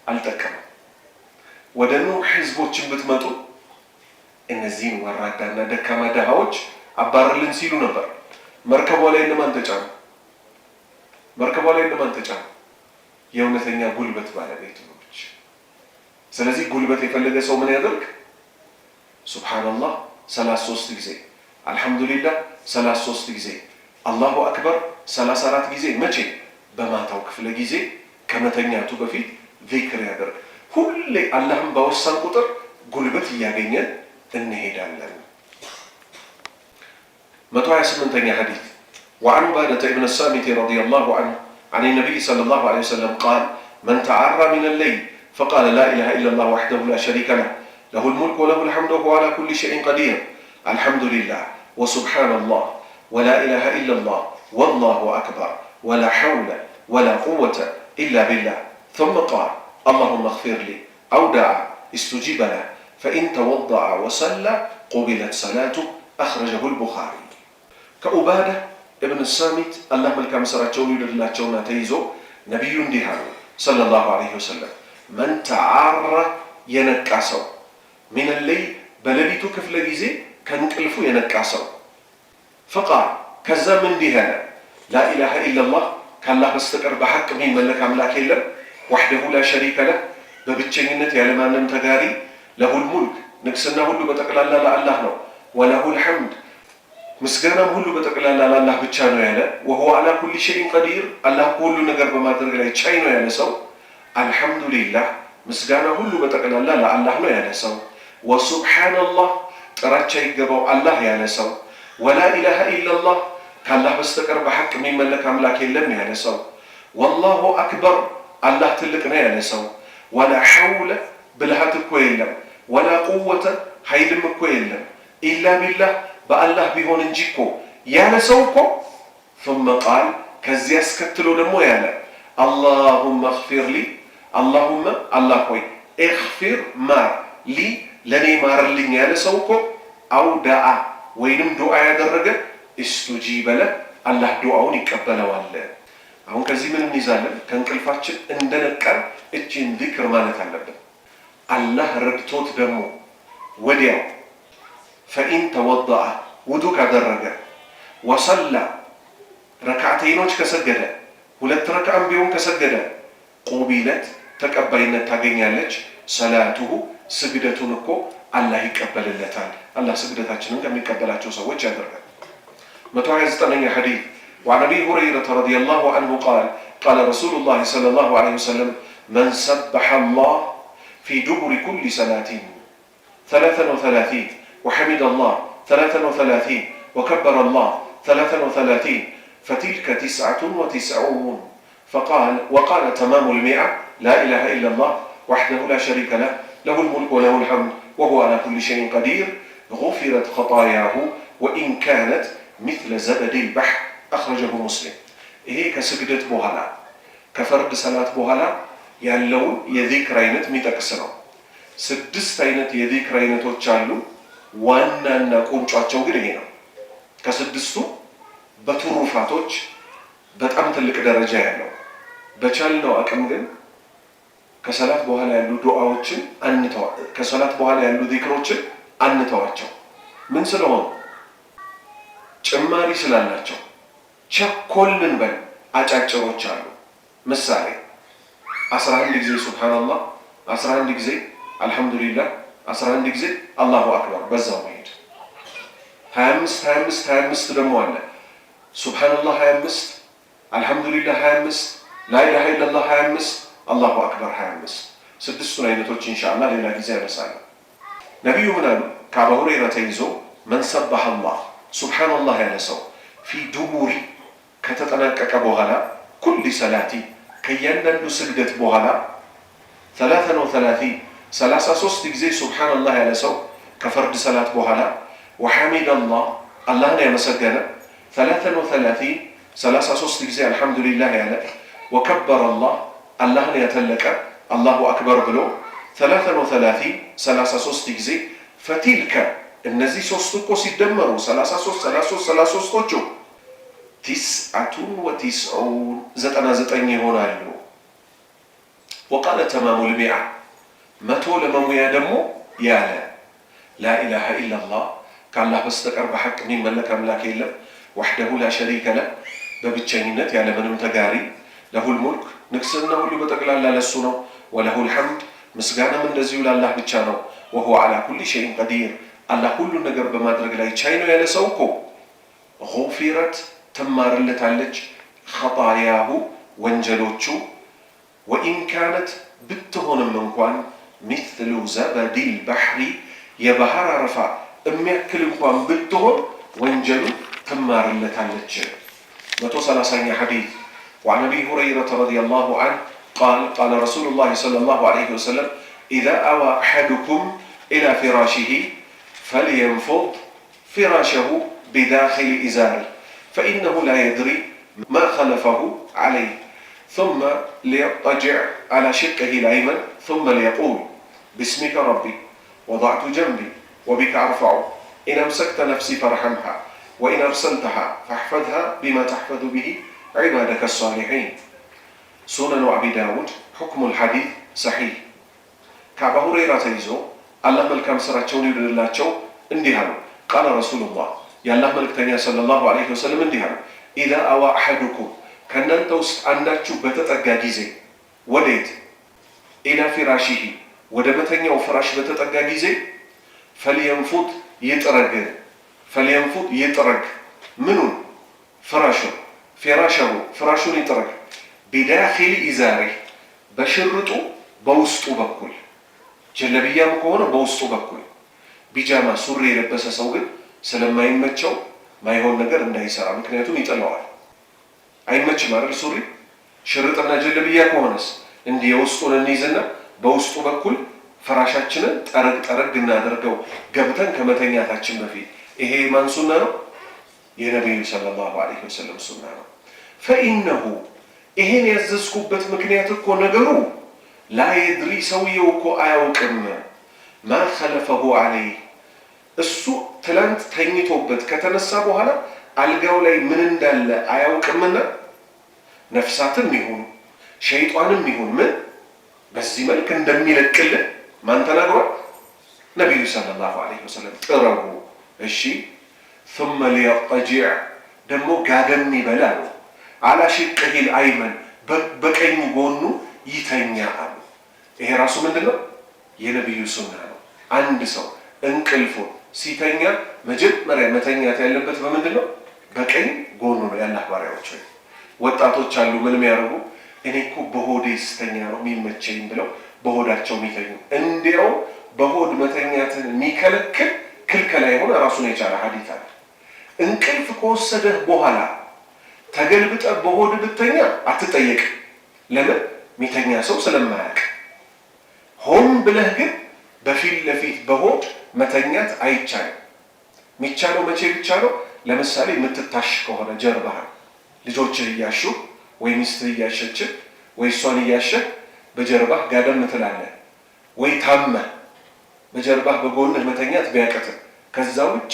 አልጠቀመም። ወደ ኑህ ህዝቦችን ብትመጡ እነዚህን ወራዳና ደካማ ድሃዎች አባረልን ሲሉ ነበር። መርከቧ ላይ እነማን ተጫኑ? የእውነተኛ ጉልበት ባለቤቶች። ስለዚህ ጉልበት የፈለገ ሰው ምን ያደርግ? ሱብሓነላህ 33 ጊዜ፣ አልሐምዱሊላህ 33 ጊዜ፣ አላሁ አክበር 34 ጊዜ። መቼ? በማታው ክፍለ ጊዜ ከመተኛቱ በፊት ዚክር ያደርግ። ሁሌ አላህን ባወሳን ቁጥር ጉልበት እያገኘን እንሄዳለን። 128ኛ ሐዲስ وعن عبادة بن الصامت رضي الله عنه عن النبي صلى الله عليه وسلم قال من تعرى من الليل فقال لا إله إلا الله وحده لا شريك له له الملك وله الحمد وهو على كل شيء قدير الحمد لله وسبحان الله ولا إله إلا الله والله أكبر ولا حول ولا قوة إلا بالله ثم قال اللهم اغفر لي أو دعا استجيب له فإن توضع وصلى قبلت صلاته أخرجه البخاري كعبادة ابن الصامت الله ملكام سراچون يدللاچونا تيزو نبي انديها صلى الله عليه وسلم من تعرى ينقاسو من الليل بلبيتو كفل غيزي كنقلفو ينقاسو فقال كذا من ديها لا اله الا الله كالله بستقر بحق من ملك املاك يلم وحده لا شريك له ببچኝነት ያለ ማንም ተጋሪ له الملك ንግስና ሁሉ በጠቅላላ ለአላህ ነው وله الحمد ምስጋናም ሁሉ በጠቅላላ ለአላህ ብቻ ነው ያለ وهو على كل شيء قدير አላህ ሁሉ ነገር በማድረግ ላይ ቻይ ነው ያለ ሰው አልহামዱሊላህ ምስጋና ሁሉ በጠቅላላ ለአላህ ነው ያለ ሰው ወሱብሃንአላህ ጥራቻ ይገባው አላህ ያለ ሰው ولا اله الا الله ካላህ በስተቀር በሐቅ የሚመለክ አምላክ የለም ያለ ሰው والله اكبر አላህ ትልቅ ነው ያለ ሰው ولا حول ብልሃት እኮ የለም ولا قوة ኃይልም እኮ የለም إلا بالله በአላህ ቢሆን እንጂ እኮ ያለ ሰው እኮ ثم قال ከዚያ አስከትሎ ደግሞ ያለ اللهم اغفر لي اللهم الله ሆይ اغفر ማር ሊ ለኔ ማርልኝ ያለ ሰው እኮ አው ዳአ ወይንም ዱዓ ያደረገ استجيب له አላህ ዱዓውን ይቀበለዋል። አሁን ከዚህ ምን እንይዛለን? ከእንቅልፋችን እንደነቃን እቺን ዚክር ማለት አለብን። አላህ ረድቶት ደግሞ ወዲያው فإن توضأ ውዱእ ካደረገ وصلى ረካዓተይኖች ከሰገደ ሁለት ረካዓም ቢሆን ከሰገደ ቁቢለት ተቀባይነት ታገኛለች ሰላቱሁ ስግደቱን እኮ አላህ ይቀበልለታል። አላህ ስግደታችንን ከሚቀበላቸው ሰዎች ያደርጋል። 129ኛ ሐዲስ وعن أبي هريرة رضي الله عنه قال قال رسول الله صلى الله عليه وسلم من سبح الله في دبر كل صلاة 33 وحمد الله 33 وكبر الله 33 فتلك 99 فقال وقال تمام 100 لا إله إلا الله وحده لا شريك له له الملك وله الحمد وهو على كل شيء قدير غفرت خطاياه وإن كانت مثل زبد البحر أخرجه مسلم إيه كسجدت بوهلا كفرد صلاة بوهلا ያለውን የዚክር አይነት የሚጠቅስነው 6 አይነት የዚክር አይነቶች አሉ። ዋናና ቁንጫቸው ግን ይሄ ነው። ከስድስቱ በትሩፋቶች በጣም ትልቅ ደረጃ ያለው በቻልነው አቅም ግን ከሰላት በኋላ ያሉ ዱዓዎችን ከሰላት በኋላ ያሉ ዚክሮችን አንተዋቸው። ምን ስለሆነ ጭማሪ ስላላቸው ቸኮልን በል አጫጭሮች አሉ። ምሳሌ 11 ጊዜ ሱብሃንአላህ 11 ጊዜ አልহামዱሊላህ 11 ጊዜ አላሁ አክበር በዛው መሄድ 25 ደግሞ አለ ሱብሃንአላህ 25 አልহামዱሊላህ 25 ላኢላሃ ኢላላህ 25 አላሁ አክበር 25 ስድስቱን አይነቶች ኢንሻአላህ ሌላ ጊዜ ያነሳለሁ። ነብዩ ምን አሉ? ከአቡ ሁረይራ ተይዞ መን ሰበሐ አላህ ሱብሃንአላህ ያለ ሰው ፊ ዱቡሪ ከተጠናቀቀ በኋላ ኩል ሰላቲ ከእያንዳንዱ ስግደት በኋላ 33 ጊዜ ሱብሃንአላህ ያለ ሰው ከፈርድ ሰላት በኋላ ወሐሚደላህ አላህን ያመሰገነ 33 ጊዜ አልহামዱሊላህ ያለ ወከበረላህ አላህን ያተለቀ አላሁ አክበር ብሎ 33 ጊዜ ፈቲልከ እነዚህ ሶስቱ እኮ ሲደመሩ 33ዎቹ 99 ይሆናሉ። وقال تمام 100 መቶ ለመሙያ ደግሞ ያለ ላኢላሃ ኢላላህ ከአላህ በስተቀር በሐቅ የሚመለክ አምላክ የለም ወህደሁ ላ ሸሪከ ለህ በብቸኝነት ያለ ምንም ተጋሪ ለሁል ሙልክ ንግስና ሁሉ በጠቅላላ ለሱ ነው ወለሁል ሐምድ ምስጋናም እንደዚሁ ለአላህ ብቻ ነው ወሁወ ዐላ ኩሊ ሸይኢን ቀዲር አላህ ሁሉ ነገር በማድረግ ላይ ቻይ ነው ያለ ሰው እኮ ጉፊረት ትማርለታለች ኸጣያሁ ወንጀሎቹ ወኢን ካነት ብትሆንም እንኳን ሚስሉ ዘበዲል ባህሪ የባህር አረፋ የሚያክል እንኳን ብትሆን ወንጀሉ ትማርለታለች። 130ኛ ሐዲስ وعن أبي هريرة رضي الله عنه قال قال رسول الله صلى الله عليه وسلم إذا أوى أحدكم إلى فراشه فلينفض فراشه بداخل إزاره فإنه لا يدري ما خلفه عليه ثم ليضطجع على شقه الأيمن ثم ليقول باسمك ربي وضعت جنبي وبك أرفع إن أمسكت نفسي فارحمها وإن أرسلتها فاحفظها بما تحفظ به عبادك الصالحين. سنن أبي داود حكم الحديث صحيح. كأبا هريرة تيزو الله ملكام سراتشون يقول الله تشو اندهار قال رسول الله يا الله ملك تانيا صلى الله عليه وسلم اندهار إذا أوى أحدكم كان ننتوس أنك بتتأقى جيزي وديت إلى فراشه ودبتنيا وفراش بتتأقى جيزي فلينفض يترق منون فراشه يترق بداخل إزاره بشرطه بوسطه بكل جلبية مكونه بوسطه بكل بيجامة سوري لبس سوق سلام ما يمتشو ما يهون نجر إنه يسرع مكنياتهم يتلوعه አይመችም አይደል? ሱሪ ሽርጥና ጀለብያ ከሆነስ እንዲህ የውስጡን እንይዝና በውስጡ በኩል ፍራሻችንን ጠረግ እናደርገው ገብተን ከመተኛታችን በፊት። ይሄ ማን ሱና ነው? የነብዩ ሰለላሁ ዐለይሂ ወሰለም ሱና ነው። فإنه ይሄን ያዘዝኩበት ምክንያት እኮ ነገሩ ላ የድሪ ሰውየው እኮ አያውቅም ማ خلفه عليه እሱ ትላንት ተኝቶበት ከተነሳ በኋላ አልጋው ላይ ምን እንዳለ አያውቅምና ነፍሳትም ይሁን ሸይጣንም ይሁን ምን በዚህ መልክ እንደሚለቅልን ማን ተናግሯል? ነብዩ ሰለላሁ ዐለይሂ ወሰለም ጥረው። እሺ ثم ليضطجع ደግሞ ጋደም ይበላል على شقه الأيمن በቀኝ ጎኑ ይተኛ አሉ። ይሄ ራሱ ምንድነው? የነብዩ ሱና ነው። አንድ ሰው እንቅልፉ ሲተኛ መጀመሪያ መተኛት ያለበት በምንድነው? በቀኝ ጎኑ ነው። ያላህ ባሪያዎች ወይ ወጣቶች አሉ ምን የሚያደርጉ እኔ እኮ በሆዴ ስተኛ ነው የሚመቸኝ ብለው በሆዳቸው የሚተኙ። እንዲያው በሆድ መተኛትን የሚከለክል ክልከላ የሆነ ራሱን የቻለ ሐዲስ አለ። እንቅልፍ ከወሰደህ በኋላ ተገልብጠ በሆድ ብተኛ አትጠየቅ። ለምን? የሚተኛ ሰው ስለማያውቅ። ሆን ብለህ ግን በፊት ለፊት በሆድ መተኛት አይቻልም። የሚቻለው መቼ ብቻ ነው? ለምሳሌ የምትታሽ ከሆነ ጀርባህ ልጆችህ እያሹ ወይ ሚስትህ እያሸች ወይ እሷን እያሸህ በጀርባህ ጋደም ትላለህ፣ ወይ ታመህ በጀርባህ በጎንህ መተኛት ቢያቅትህ። ከዛ ውጭ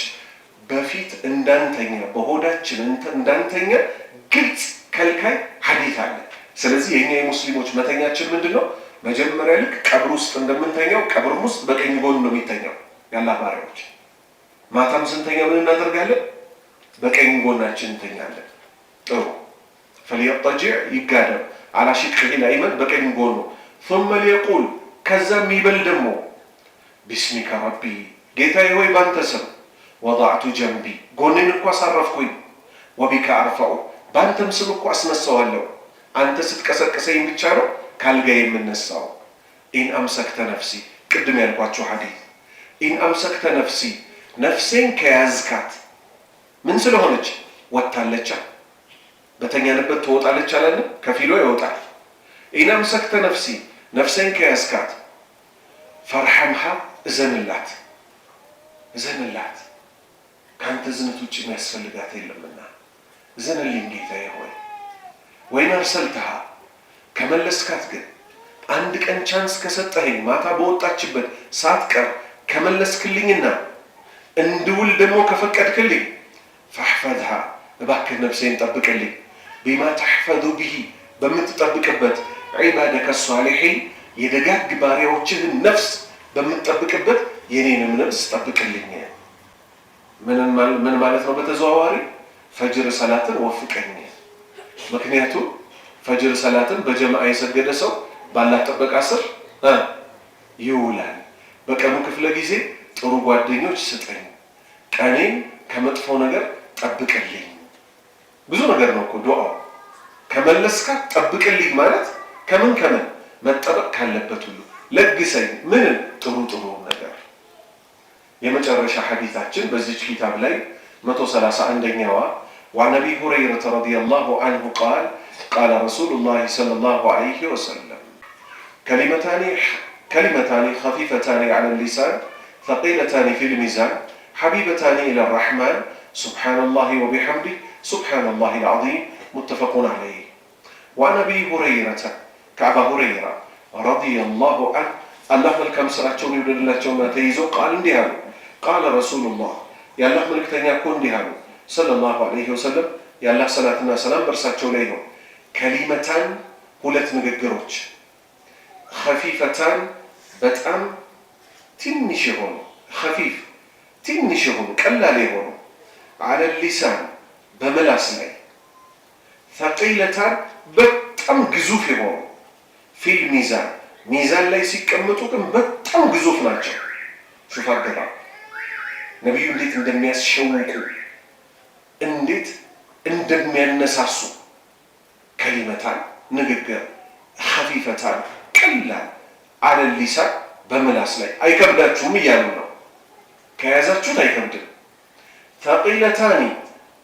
በፊት እንዳንተኛ በሆዳችን እንዳንተኛ ግልጽ ከልካይ ሐዲስ አለ። ስለዚህ የኛ የሙስሊሞች መተኛችን ምንድነው? መጀመሪያ ልክ ቀብር ውስጥ እንደምንተኛው ቀብር ውስጥ በቀኝ ጎን ነው የሚተኛው ያላህ ባሪያዎች። ማታም ስንተኛ ምን እናደርጋለን? በቀኝ ጎናችን እንተኛለን። ጥሩ فليضطجع ይጋደም على شقه الأيمن በቀኝ ጎኑ ثم ليقول ከዛም ይበል ደግሞ باسمك ربي ጌታዬ ሆይ ባንተ ስም وضعت جنبي ጎኔን እኮ አሳረፍኩኝ وبك أرفع ባንተም ስም እኮ አስነሳዋለሁ። አንተ ስትቀሰቅሰኝ ብቻ ነው ካልጋዬ የምነሳው። ኢን አምሰክተ ነፍሲ ቅድም ያልኳቸው ሐዲስ ኢን አምሰክተ ነፍሲ ነፍሴን ከያዝካት ምን ስለሆነች ወጣለች፣ በተኛንበት ትወጣለች አላለ? ከፊሏ ይወጣል። ኢን አምሰክተ ነፍሲ ነፍሴን ከያዝካት ፈርሐምሃ እዘንላት ካንተ ዝነት ውጭ የሚያስፈልጋት የለምና እዘንልኝ ጌታዬ ሆይ። ወይን አርሰልተሃ ከመለስካት ግን አንድ ቀን ቻንስ ከሰጠኸኝ ማታ በወጣችበት ሳትቀር ከመለስክልኝና እንድውል ደግሞ ከፈቀድክልኝ ፈሕፈዝሃ እባክህ ነፍሴን ጠብቅልኝ ቢማ ተሕፈዙ ብሂ በምትጠብቅበት ዒባደከ ሷሊሒን የደጋግ ባሪያዎችህን ነፍስ በምትጠብቅበት የኔንም ነፍስ ጠብቅልኝ። ምን ማለት ነው? በተዘዋዋሪ ፈጅር ሰላትን ወፍቀኝ። ምክንያቱም ፈጅር ሰላትን በጀማዓ የሰገደ ሰው ባላህ ጥበቃ ስር ይውላል። በቀኑ ክፍለ ጊዜ ጥሩ ጓደኞች ስጠኝ፣ ቀኔን ከመጥፎ ነገር ጠብቅልኝ። ብዙ ነገር ነው እኮ ዱዓው። ከመለስካት ጠብቅልኝ ማለት ከምን መጠበቅ ካለበት ሁሉ ለግሰኝ፣ ምን ጥሩ ነገር። የመጨረሻ ሐዲታችን በዚች ኪታብ ላይ 131ኛዋ وعن أبي هريرة رضي الله عنه قال قال رسول الله صلى الله عليه وسلم كلمتان خفيفتان على اللسان ثقيلتان في الميزان حبيبتان إلى الرحمن سبحان الله وبحمده سبحان الله العظيم متفق عليه. وعن أبي هريرة كعب هريرة رضي الله عنه الله ملكم سرعتون يبدل الله جمع تيزو قال اندهانو قال رسول الله يا الله ملكتن يكون اندهانو صلى الله عليه وسلم يا الله صلاتنا سلام برساتون لينو كلمتان ሁለት ንግግሮች خفيفتان በጣም ትንሽ የሆኑ خفيف ትንሽ የሆኑ ቀላል የሆኑ على اللسان በመላስ ላይ ثقيلتان በጣም ግዙፍ የሆኑ في الميزان ሚዛን ላይ ሲቀመጡ ግን በጣም ግዙፍ ናቸው። ሹፍ አገባ ነብዩ እንዴት እንደሚያስሸውቁ እንዴት እንደሚያነሳሱ ከሊመታን ንግግር خفيفتان ቀላል على اللسان በመላስ ላይ አይከብዳችሁም እያሉ ነው። ከያዛችሁት አይከብድም። ثقيلتان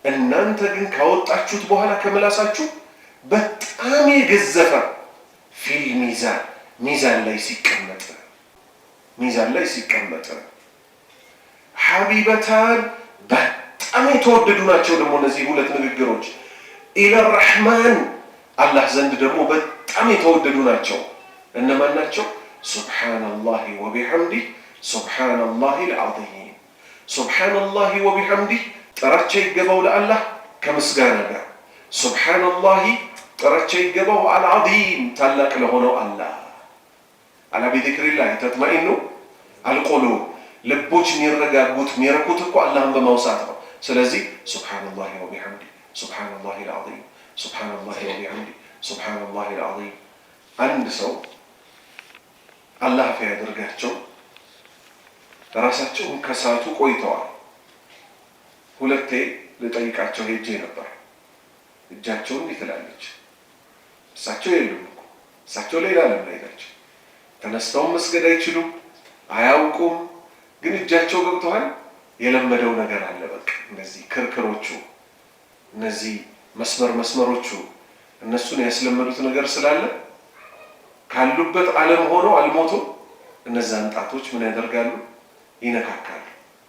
እናንተ ግን ካወጣችሁት በኋላ ከመላሳችሁ በጣም የገዘፈ في الميزان ሚዛን ላይ ሲቀመጥ ሐቢበታን በጣም የተወደዱ ናቸው። ደግሞ እነዚህ ሁለት ንግግሮች ኢለ ረሕማን አላህ ዘንድ ደግሞ በጣም የተወደዱ ናቸው። እነማን ናቸው? ሱብሓነላሂ ወቢሐምዲህ ሱብሓነላሂ አልዓዚም። ሱብሓነላሂ ወቢሐምዲህ ጥራቻ ይገባው ለአላህ ከምስጋና ጋር፣ ሱብሓነላሂ ጥራቻ ይገባው አልዓዚም ታላቅ ለሆነው አላህ። አላ ቢዚክሪላህ ተጥመኢኑ አልቁሉብ ልቦች የሚረጋጉት የሚረኩት እኮ አላህን በማውሳት ነው። ስለዚህ ሱብሓነላሂ ወቢሐምዲህ ሱብሓነላሂ አልዓዚም ሱብሓነላሂ ወቢሐምዲህ ሱብሓነላሂ አልዓዚም። አንድ ሰው አላህ ያደርጋቸው ራሳቸውን ከሳቱ ቆይተዋል። ሁለቴ ልጠይቃቸው ሄጄ ነበር። እጃቸውን ይትላለች እሳቸው የሉም እኮ እሳቸው ሌላ ዓለም ላይ ናቸው። ተነስተው መስገድ አይችሉም፣ አያውቁም። ግን እጃቸው ገብተዋል። የለመደው ነገር አለ። በቃ እነዚህ ክርክሮቹ እነዚህ መስመሮቹ እነሱን ያስለመዱት ነገር ስላለ ካሉበት ዓለም ሆነው አልሞቱም። እነዛን ጣቶች ምን ያደርጋሉ? ይነካካሉ።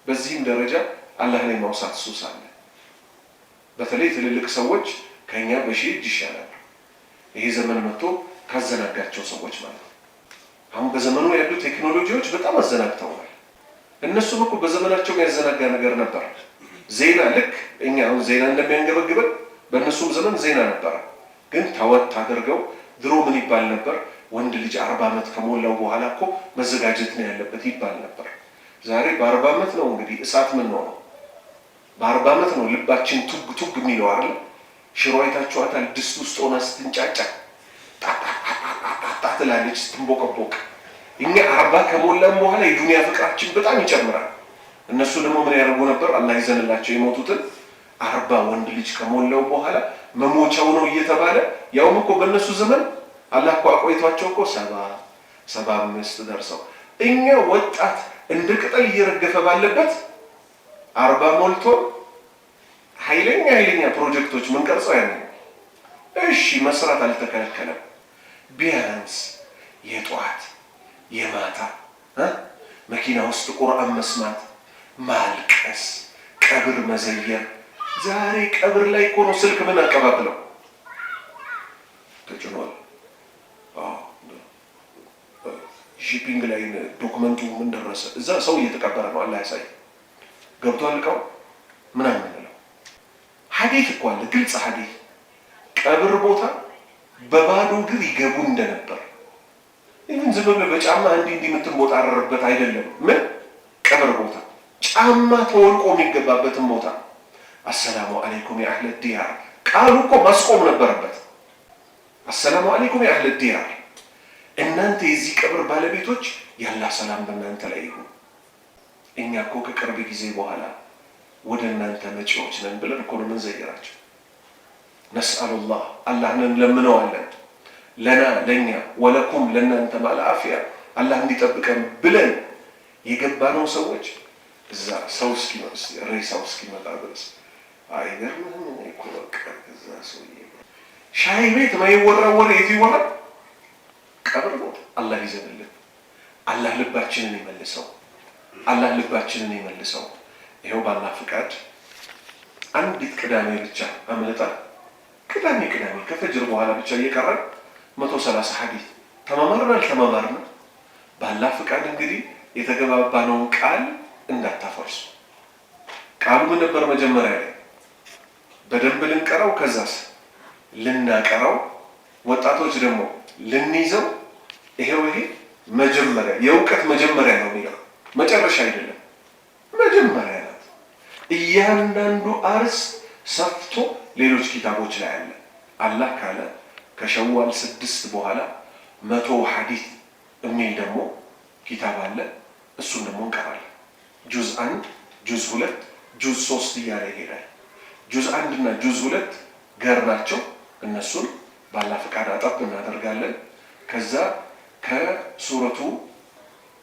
በዚህም ደረጃ አላህን የማውሳት ሱስ አለ። በተለይ ትልልቅ ሰዎች ከኛ በሺህ እጅ ይሻላሉ። ይሄ ዘመን መጥቶ ካዘናጋቸው ሰዎች ማለት ነው። አሁን በዘመኑ ያሉ ቴክኖሎጂዎች በጣም አዘናግተውናል። እነሱም እኮ በዘመናቸው የሚያዘናጋ ነገር ነበር። ዜና ልክ እኛ አሁን ዜና እንደሚያንገበግበን በእነሱም ዘመን ዜና ነበር። ግን ተወት አድርገው ድሮ ምን ይባል ነበር? ወንድ ልጅ 40 ዓመት ከሞላው በኋላ እኮ መዘጋጀት ነው ያለበት ይባል ነበር። ዛሬ በ40 ዓመት ነው እንግዲህ እሳት ምን ነው በ40 ዓመት ነው ልባችን ቱግ የሚለው አይደል? ሽሮ አይታችኋታል? ድስት ውስጥ ሆና ስትንጫጫ ጣጣ ትላለች ስትንቦቀቦቅ። እኛ 40 ከሞላን በኋላ የዱንያ ፍቅራችን በጣም ይጨምራል። እነሱ ደግሞ ምን ያደርጉ ነበር? አላህ ይዘንላቸው የሞቱትን 40 ወንድ ልጅ ከሞላው በኋላ መሞቻው ነው እየተባለ ያውም እኮ በእነሱ ዘመን አላህ እኮ አቆይቷቸው እኮ 75 ደርሰው እኛ ወጣት እንደ ቅጠል እየረገፈ ባለበት 40 ሞልቶ ኃይለኛ ፕሮጀክቶች ምን ቀርጸው ያለ። እሺ መስራት አልተከለከለም። ቢያንስ የጧት የማታ መኪና ውስጥ ቁርአን መስማት፣ ማልቀስ፣ ቀብር መዘየር። ዛሬ ቀብር ላይ እኮ ነው ስልክ ምን አቀባብለው ተጭኗል። ሺፒንግ ላይ ዶክመንቱ ምን ደረሰ? እዛ ሰው እየተቀበረ ነው። አላህ ያሳይ። ገብቷል እቃው ምናምን ነው። ሐዲስ እኮ አለ ግልጽ ሐዲስ። ቀብር ቦታ በባዶ እግር ይገቡ እንደነበር ይህን ዝም ብለህ በጫማ እንዲህ የምትንቦጣረርበት አይደለም። ምን ቀብር ቦታ ጫማ ተወልቆ የሚገባበትን ቦታ አሰላሙ አለይኩም ያ አህለ ዲያር ቃሉ እኮ ማስቆም ነበረበት። አሰላሙ አለይኩም ያ አህለ ዲያር እናንተ የዚህ ቀብር ባለቤቶች ያላህ ሰላም በእናንተ ላይ ይሁን። እኛ እኮ ከቅርብ ጊዜ በኋላ ወደ እናንተ መጪዎች ነን ብለን እኮ ነው የምንዘይራቸው። ነስአሉላህ አላህን እንለምነዋለን ለና ለኛ ወለኩም ለእናንተ ማለአፊያ አላህ እንዲጠብቀን ብለን የገባነው ሰዎች እዛ ሰው እስኪመስ ሬሳው እስኪመጣ ድረስ አይገርምህም? እኮ በቃ እዛ ሰውዬ ሻይ ቤት ማይወራወር የት ይወራል? ቀብር ቦታ። አላህ ይዘንልን። አላህ ልባችንን ይመልሰው። አላህ ልባችንን ይመልሰው። ይኸው ባላህ ፍቃድ አንዲት ቅዳሜ ብቻ አምልጣ ቅዳሜ ከፈጅር በኋላ ብቻ እየቀረን 130 ሐዲስ ተማማርን። ባላህ ፍቃድ እንግዲህ የተገባባነውን ቃል እንዳታፈርሱ። ቃሉ ምን ነበር? መጀመሪያ ላይ በደንብ ልንቀራው፣ ከዛስ ልናቀራው፣ ወጣቶች ደግሞ ልንይዘው። ይሄ መጀመሪያ የእውቀት መጀመሪያ ነው የሚለው መጨረሻ አይደለም፣ መጀመሪያ ናት። እያንዳንዱ አርስ ሰፍቶ ሌሎች ኪታቦች ላይ አለ። አላህ ካለ ከሸዋል 6 በኋላ 100 ሐዲስ የሚል ደግሞ ኪታብ አለ። እሱን ደግሞ እንቀራለን። ጁዝ 1 ጁዝ 2 ጁዝ 3 እያለ ይሄዳል። ጁዝ 1 እና ጁዝ 2 ገር ናቸው። እነሱን ባላህ ፍቃድ አጠብ እናደርጋለን። ከዛ ከሱረቱ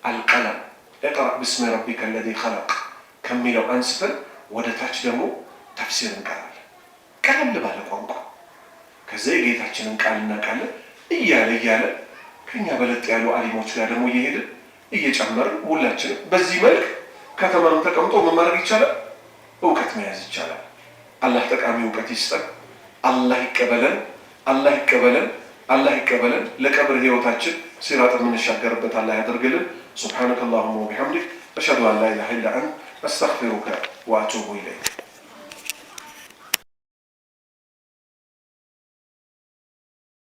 አልቀለም اقرأ باسم ربك الذي خلق ከሚለው አንስተን ወደ ታች ደግሞ ተፍሲር እንቀራለን። ቀለል ባለ ቋንቋ ከዛ የጌታችንን ቃል እናውቃለን እያለ ከኛ በለጥ ያሉ አሊሞች ጋር ደግሞ እየሄድን እየጨመርን ሁላችንም በዚህ መልክ ከተማም ተቀምጦ መማር ይቻላል፣ እውቀት መያዝ ይቻላል። አላህ ጠቃሚ እውቀት ይስጠን። አላህ ይቀበለን። ለቀብር ህይወታችን ሲራጥ የምንሻገርበት አላህ ያደርግልን። ሱብሃነከ አላሁመ ወቢሐምዲክ አሽሀዱ አን ላ ኢላሀ ኢላ አንተ አስተግፊሩከ ወአቱቡ ኢለይክ።